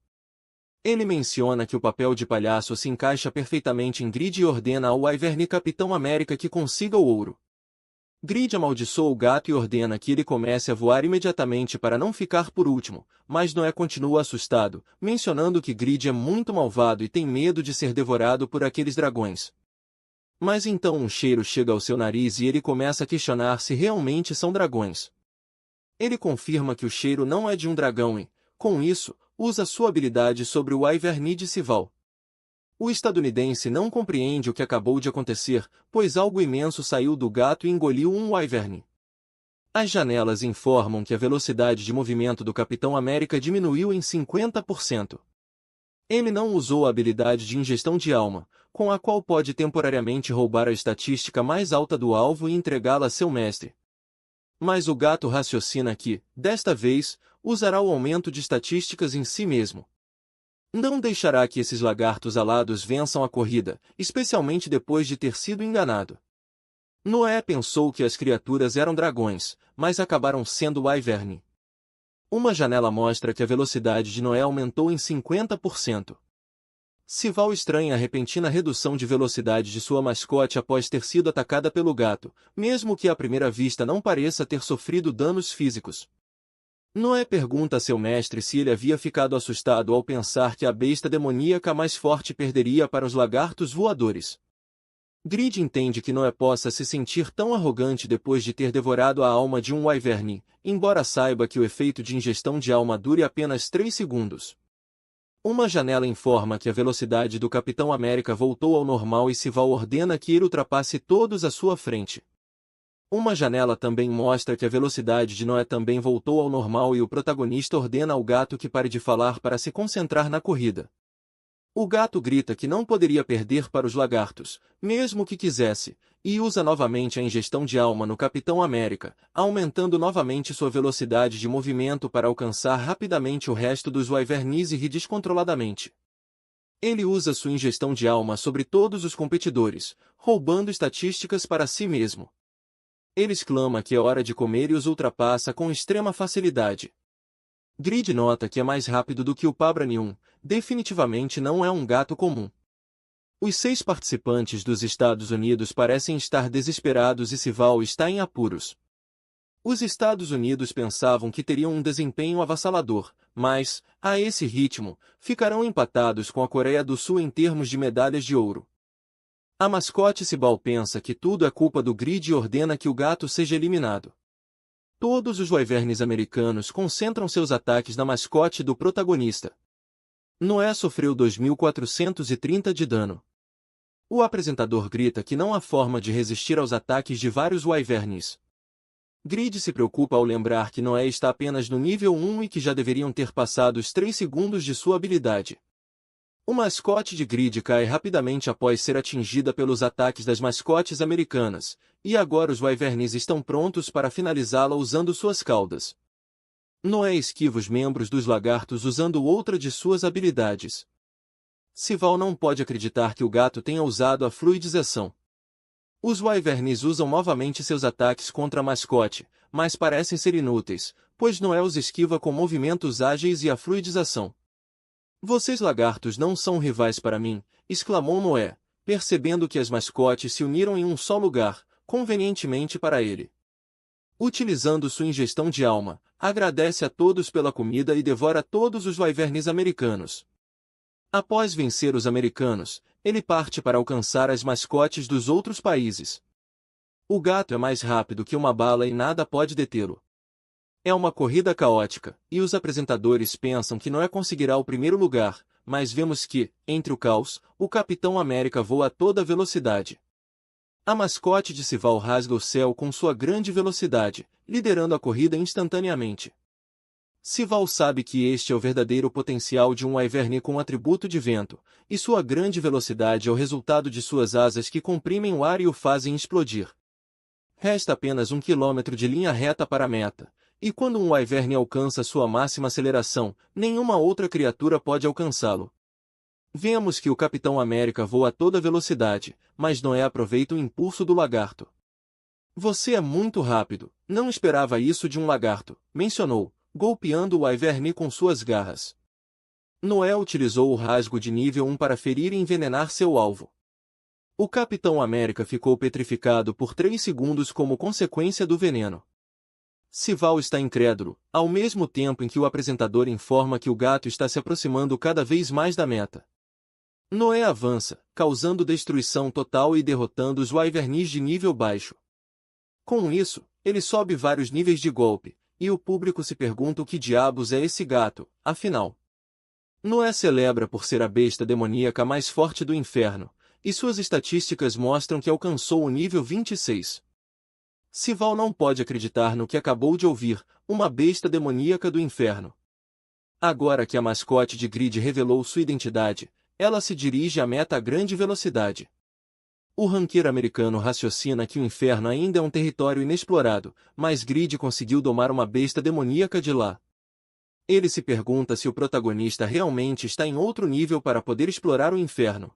Ele menciona que o papel de palhaço se encaixa perfeitamente em Grid e ordena ao Wyvern Capitão América que consiga o ouro. Grid amaldiçoa o gato e ordena que ele comece a voar imediatamente para não ficar por último, mas Noé continua assustado, mencionando que Grid é muito malvado e tem medo de ser devorado por aqueles dragões. Mas então um cheiro chega ao seu nariz e ele começa a questionar se realmente são dragões. Ele confirma que o cheiro não é de um dragão e, com isso, usa sua habilidade sobre o Wyvern de Sival. O estadunidense não compreende o que acabou de acontecer, pois algo imenso saiu do gato e engoliu um Wyvern. As janelas informam que a velocidade de movimento do Capitão América diminuiu em 50%. Ele não usou a habilidade de ingestão de alma, com a qual pode temporariamente roubar a estatística mais alta do alvo e entregá-la a seu mestre. Mas o gato raciocina que, desta vez, usará o aumento de estatísticas em si mesmo. Não deixará que esses lagartos alados vençam a corrida, especialmente depois de ter sido enganado. Noé pensou que as criaturas eram dragões, mas acabaram sendo wyvern. Uma janela mostra que a velocidade de Noé aumentou em 50%. Sival estranha a repentina redução de velocidade de sua mascote após ter sido atacada pelo gato, mesmo que à primeira vista não pareça ter sofrido danos físicos. Noé pergunta a seu mestre se ele havia ficado assustado ao pensar que a besta demoníaca mais forte perderia para os lagartos voadores. Grid entende que Noé possa se sentir tão arrogante depois de ter devorado a alma de um wyvern, embora saiba que o efeito de ingestão de alma dure apenas 3 segundos. Uma janela informa que a velocidade do Capitão América voltou ao normal e Sival ordena que ele ultrapasse todos à sua frente. Uma janela também mostra que a velocidade de Noé também voltou ao normal e o protagonista ordena ao gato que pare de falar para se concentrar na corrida. O gato grita que não poderia perder para os lagartos, mesmo que quisesse, e usa novamente a ingestão de alma no Capitão América, aumentando novamente sua velocidade de movimento para alcançar rapidamente o resto dos wyverns e ri descontroladamente. Ele usa sua ingestão de alma sobre todos os competidores, roubando estatísticas para si mesmo. Ele exclama que é hora de comer e os ultrapassa com extrema facilidade. Grid nota que é mais rápido do que o Pabranium, definitivamente não é um gato comum. Os 6 participantes dos Estados Unidos parecem estar desesperados e Sival está em apuros. Os Estados Unidos pensavam que teriam um desempenho avassalador, mas, a esse ritmo, ficarão empatados com a Coreia do Sul em termos de medalhas de ouro. A mascote Sival pensa que tudo é culpa do Grid e ordena que o gato seja eliminado. Todos os wyverns americanos concentram seus ataques na mascote do protagonista. Noé sofreu 2.430 de dano. O apresentador grita que não há forma de resistir aos ataques de vários wyverns. Grid se preocupa ao lembrar que Noé está apenas no nível 1 e que já deveriam ter passado os 3 segundos de sua habilidade. O mascote de Grid cai rapidamente após ser atingida pelos ataques das mascotes americanas, e agora os wyverns estão prontos para finalizá-la usando suas caudas. Noé esquiva os membros dos lagartos usando outra de suas habilidades. Sival não pode acreditar que o gato tenha usado a fluidização. Os wyverns usam novamente seus ataques contra a mascote, mas parecem ser inúteis, pois Noé os esquiva com movimentos ágeis e a fluidização. Vocês lagartos não são rivais para mim, exclamou Noé, percebendo que as mascotes se uniram em um só lugar, convenientemente para ele. Utilizando sua ingestão de alma, agradece a todos pela comida e devora todos os wyverns americanos. Após vencer os americanos, ele parte para alcançar as mascotes dos outros países. O gato é mais rápido que uma bala e nada pode detê-lo. É uma corrida caótica, e os apresentadores pensam que Noé conseguirá o primeiro lugar, mas vemos que, entre o caos, o Capitão América voa a toda velocidade. A mascote de Civil rasga o céu com sua grande velocidade, liderando a corrida instantaneamente. Civil sabe que este é o verdadeiro potencial de um wyvern com atributo de vento, e sua grande velocidade é o resultado de suas asas que comprimem o ar e o fazem explodir. Resta apenas 1 quilômetro de linha reta para a meta, e quando um wyvern alcança sua máxima aceleração, nenhuma outra criatura pode alcançá-lo. Vemos que o Capitão América voa a toda velocidade, mas Noé aproveita o impulso do lagarto. Você é muito rápido, não esperava isso de um lagarto, mencionou, golpeando o wyvern com suas garras. Noé utilizou o rasgo de nível 1 para ferir e envenenar seu alvo. O Capitão América ficou petrificado por 3 segundos como consequência do veneno. Civil está incrédulo, ao mesmo tempo em que o apresentador informa que o gato está se aproximando cada vez mais da meta. Noé avança, causando destruição total e derrotando os wyverns de nível baixo. Com isso, ele sobe vários níveis de golpe, e o público se pergunta o que diabos é esse gato, afinal. Noé celebra por ser a besta demoníaca mais forte do inferno, e suas estatísticas mostram que alcançou o nível 26. Civil não pode acreditar no que acabou de ouvir, uma besta demoníaca do inferno. Agora que a mascote de Grid revelou sua identidade, ela se dirige à meta a grande velocidade. O ranqueiro americano raciocina que o inferno ainda é um território inexplorado, mas Grid conseguiu domar uma besta demoníaca de lá. Ele se pergunta se o protagonista realmente está em outro nível para poder explorar o inferno.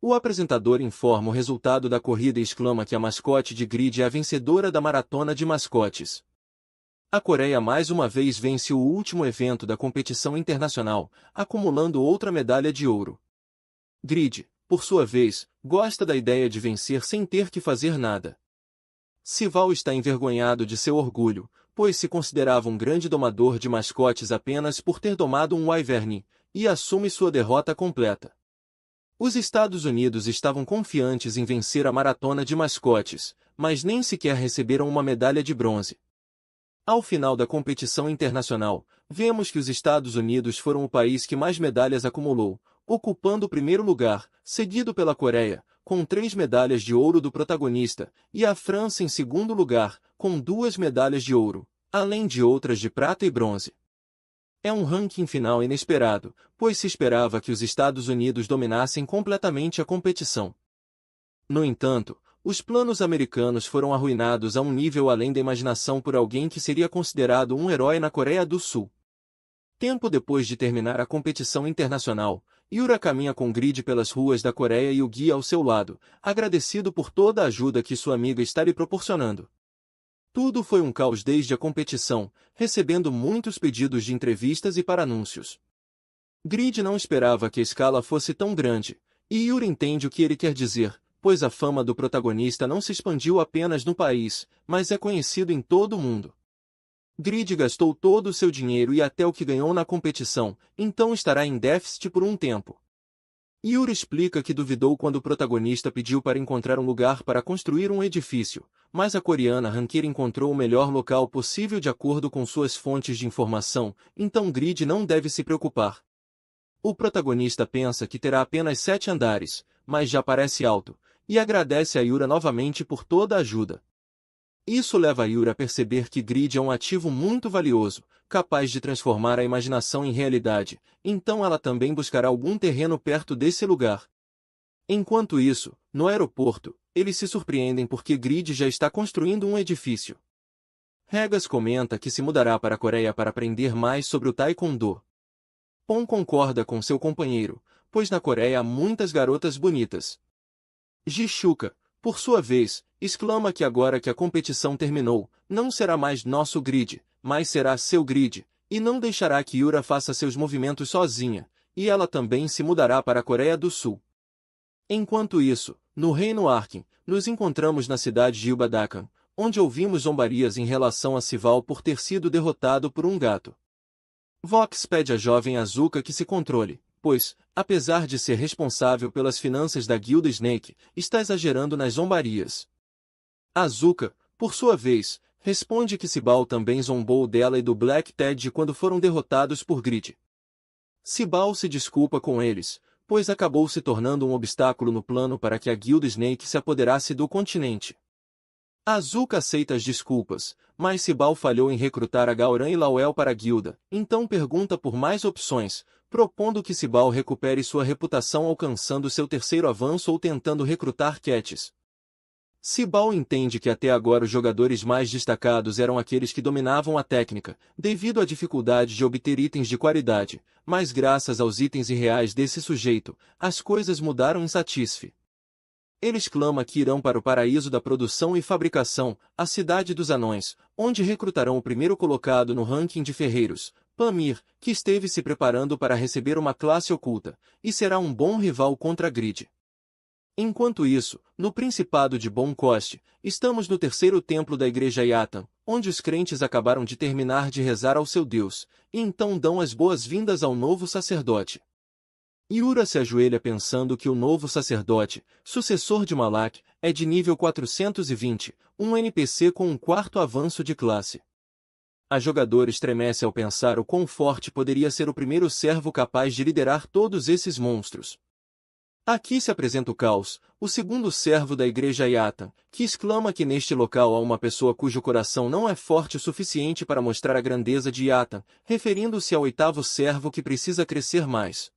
O apresentador informa o resultado da corrida e exclama que a mascote de Grid é a vencedora da maratona de mascotes. A Coreia mais uma vez vence o último evento da competição internacional, acumulando outra medalha de ouro. Grid, por sua vez, gosta da ideia de vencer sem ter que fazer nada. Civil está envergonhado de seu orgulho, pois se considerava um grande domador de mascotes apenas por ter domado um wyvern, e assume sua derrota completa. Os Estados Unidos estavam confiantes em vencer a maratona de mascotes, mas nem sequer receberam uma medalha de bronze. Ao final da competição internacional, vemos que os Estados Unidos foram o país que mais medalhas acumulou, ocupando o primeiro lugar, seguido pela Coreia, com 3 medalhas de ouro do protagonista, e a França em segundo lugar, com 2 medalhas de ouro, além de outras de prata e bronze. É um ranking final inesperado, pois se esperava que os Estados Unidos dominassem completamente a competição. No entanto, os planos americanos foram arruinados a um nível além da imaginação por alguém que seria considerado um herói na Coreia do Sul. Tempo depois de terminar a competição internacional, Yura caminha com Grid pelas ruas da Coreia e o guia ao seu lado, agradecido por toda a ajuda que sua amiga está lhe proporcionando. Tudo foi um caos desde a competição, recebendo muitos pedidos de entrevistas e para anúncios. Grid não esperava que a escala fosse tão grande, e Yura entende o que ele quer dizer, pois a fama do protagonista não se expandiu apenas no país, mas é conhecido em todo o mundo. Grid gastou todo o seu dinheiro e até o que ganhou na competição, então estará em déficit por um tempo. Yuri explica que duvidou quando o protagonista pediu para encontrar um lugar para construir um edifício, mas a coreana ranqueira encontrou o melhor local possível de acordo com suas fontes de informação, então Grid não deve se preocupar. O protagonista pensa que terá apenas 7 andares, mas já parece alto, e agradece a Yura novamente por toda a ajuda. Isso leva a Yura a perceber que Grid é um ativo muito valioso, capaz de transformar a imaginação em realidade, então ela também buscará algum terreno perto desse lugar. Enquanto isso, no aeroporto, eles se surpreendem porque Grid já está construindo um edifício. Regas comenta que se mudará para a Coreia para aprender mais sobre o Taekwondo. Pon concorda com seu companheiro, pois na Coreia há muitas garotas bonitas. Jishuka, por sua vez, exclama que agora que a competição terminou, não será mais nosso Grid, mas será seu Grid, e não deixará que Yura faça seus movimentos sozinha, e ela também se mudará para a Coreia do Sul. Enquanto isso, no Reino Arkin, nos encontramos na cidade de Ubadakan, onde ouvimos zombarias em relação a Sival por ter sido derrotado por um gato. Vox pede à jovem Azuka que se controle, pois, apesar de ser responsável pelas finanças da Guilda Snake, está exagerando nas zombarias. Azuka, por sua vez, responde que Cibal também zombou dela e do Black Ted quando foram derrotados por Grid. Cibal se desculpa com eles, pois acabou se tornando um obstáculo no plano para que a Guilda Snake se apoderasse do continente. Azuka aceita as desculpas, mas Cibal falhou em recrutar a Gauran e Lauel para a guilda, então pergunta por mais opções, propondo que Cibal recupere sua reputação alcançando seu terceiro avanço ou tentando recrutar Cats. Cibal entende que até agora os jogadores mais destacados eram aqueles que dominavam a técnica, devido à dificuldade de obter itens de qualidade, mas graças aos itens irreais desse sujeito, as coisas mudaram em Satisfy. Eles clamam que irão para o paraíso da produção e fabricação, a cidade dos anões, onde recrutarão o primeiro colocado no ranking de ferreiros, Pamir, que esteve se preparando para receber uma classe oculta, e será um bom rival contra Grid. Enquanto isso, no Principado de Bon Cost, estamos no terceiro templo da Igreja Yatan, onde os crentes acabaram de terminar de rezar ao seu Deus, e então dão as boas-vindas ao novo sacerdote. Yura se ajoelha pensando que o novo sacerdote, sucessor de Malak, é de nível 420, um NPC com um quarto avanço de classe. A jogadora estremece ao pensar o quão forte poderia ser o primeiro servo capaz de liderar todos esses monstros. Aqui se apresenta o Caos, o segundo servo da Igreja Yatan, que exclama que neste local há uma pessoa cujo coração não é forte o suficiente para mostrar a grandeza de Yatan, referindo-se ao oitavo servo que precisa crescer mais.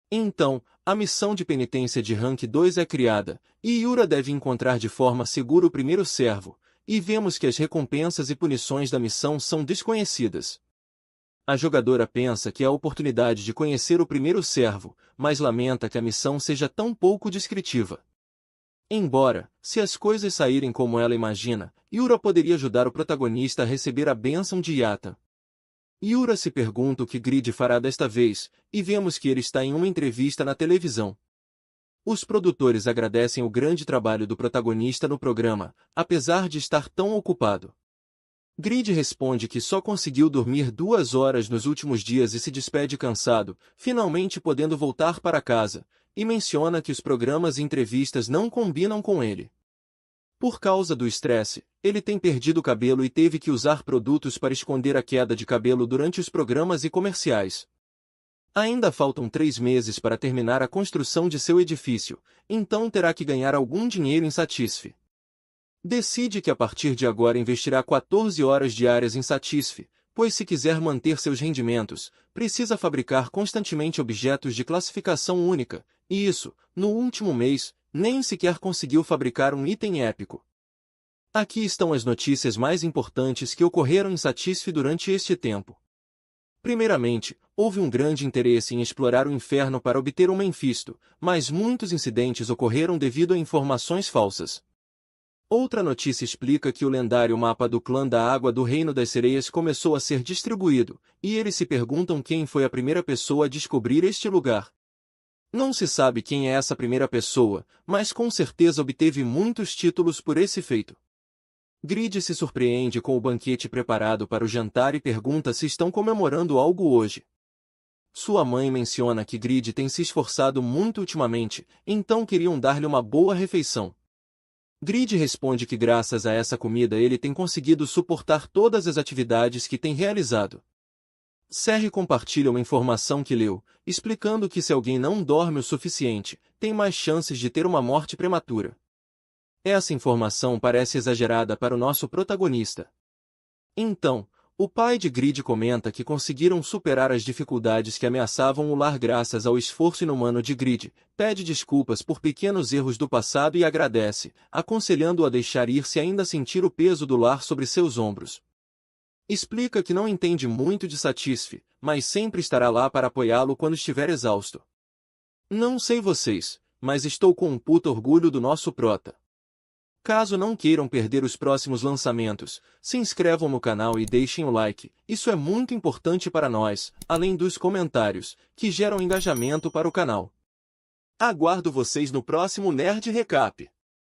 Então, a missão de penitência de Rank 2 é criada, e Yura deve encontrar de forma segura o primeiro servo, e vemos que as recompensas e punições da missão são desconhecidas. A jogadora pensa que é a oportunidade de conhecer o primeiro servo, mas lamenta que a missão seja tão pouco descritiva. Embora, se as coisas saírem como ela imagina, Yura poderia ajudar o protagonista a receber a bênção de Yatan. Yura se pergunta o que Grid fará desta vez, e vemos que ele está em uma entrevista na televisão. Os produtores agradecem o grande trabalho do protagonista no programa, apesar de estar tão ocupado. Grid responde que só conseguiu dormir 2 horas nos últimos dias e se despede cansado, finalmente podendo voltar para casa, e menciona que os programas e entrevistas não combinam com ele. Por causa do estresse, ele tem perdido o cabelo e teve que usar produtos para esconder a queda de cabelo durante os programas e comerciais. Ainda faltam 3 meses para terminar a construção de seu edifício, então terá que ganhar algum dinheiro em Satisfy. Decide que a partir de agora investirá 14 horas diárias em Satisfy, pois se quiser manter seus rendimentos, precisa fabricar constantemente objetos de classificação única, e isso, no último mês, nem sequer conseguiu fabricar um item épico. Aqui estão as notícias mais importantes que ocorreram em Satisfy durante este tempo. Primeiramente, houve um grande interesse em explorar o inferno para obter um Mephisto, mas muitos incidentes ocorreram devido a informações falsas. Outra notícia explica que o lendário mapa do clã da Água do Reino das Sereias começou a ser distribuído, e eles se perguntam quem foi a primeira pessoa a descobrir este lugar. Não se sabe quem é essa primeira pessoa, mas com certeza obteve muitos títulos por esse feito. Grid se surpreende com o banquete preparado para o jantar e pergunta se estão comemorando algo hoje. Sua mãe menciona que Grid tem se esforçado muito ultimamente, então queriam dar-lhe uma boa refeição. Grid responde que graças a essa comida ele tem conseguido suportar todas as atividades que tem realizado. Serri compartilha uma informação que leu, explicando que se alguém não dorme o suficiente, tem mais chances de ter uma morte prematura. Essa informação parece exagerada para o nosso protagonista. Então, o pai de Grid comenta que conseguiram superar as dificuldades que ameaçavam o lar graças ao esforço inumano de Grid, pede desculpas por pequenos erros do passado e agradece, aconselhando-o a deixar ir se ainda sentir o peso do lar sobre seus ombros. Explica que não entende muito de Satisfy, mas sempre estará lá para apoiá-lo quando estiver exausto. Não sei vocês, mas estou com um puta orgulho do nosso prota. Caso não queiram perder os próximos lançamentos, se inscrevam no canal e deixem o like, isso é muito importante para nós, além dos comentários, que geram engajamento para o canal. Aguardo vocês no próximo Nerd Recap.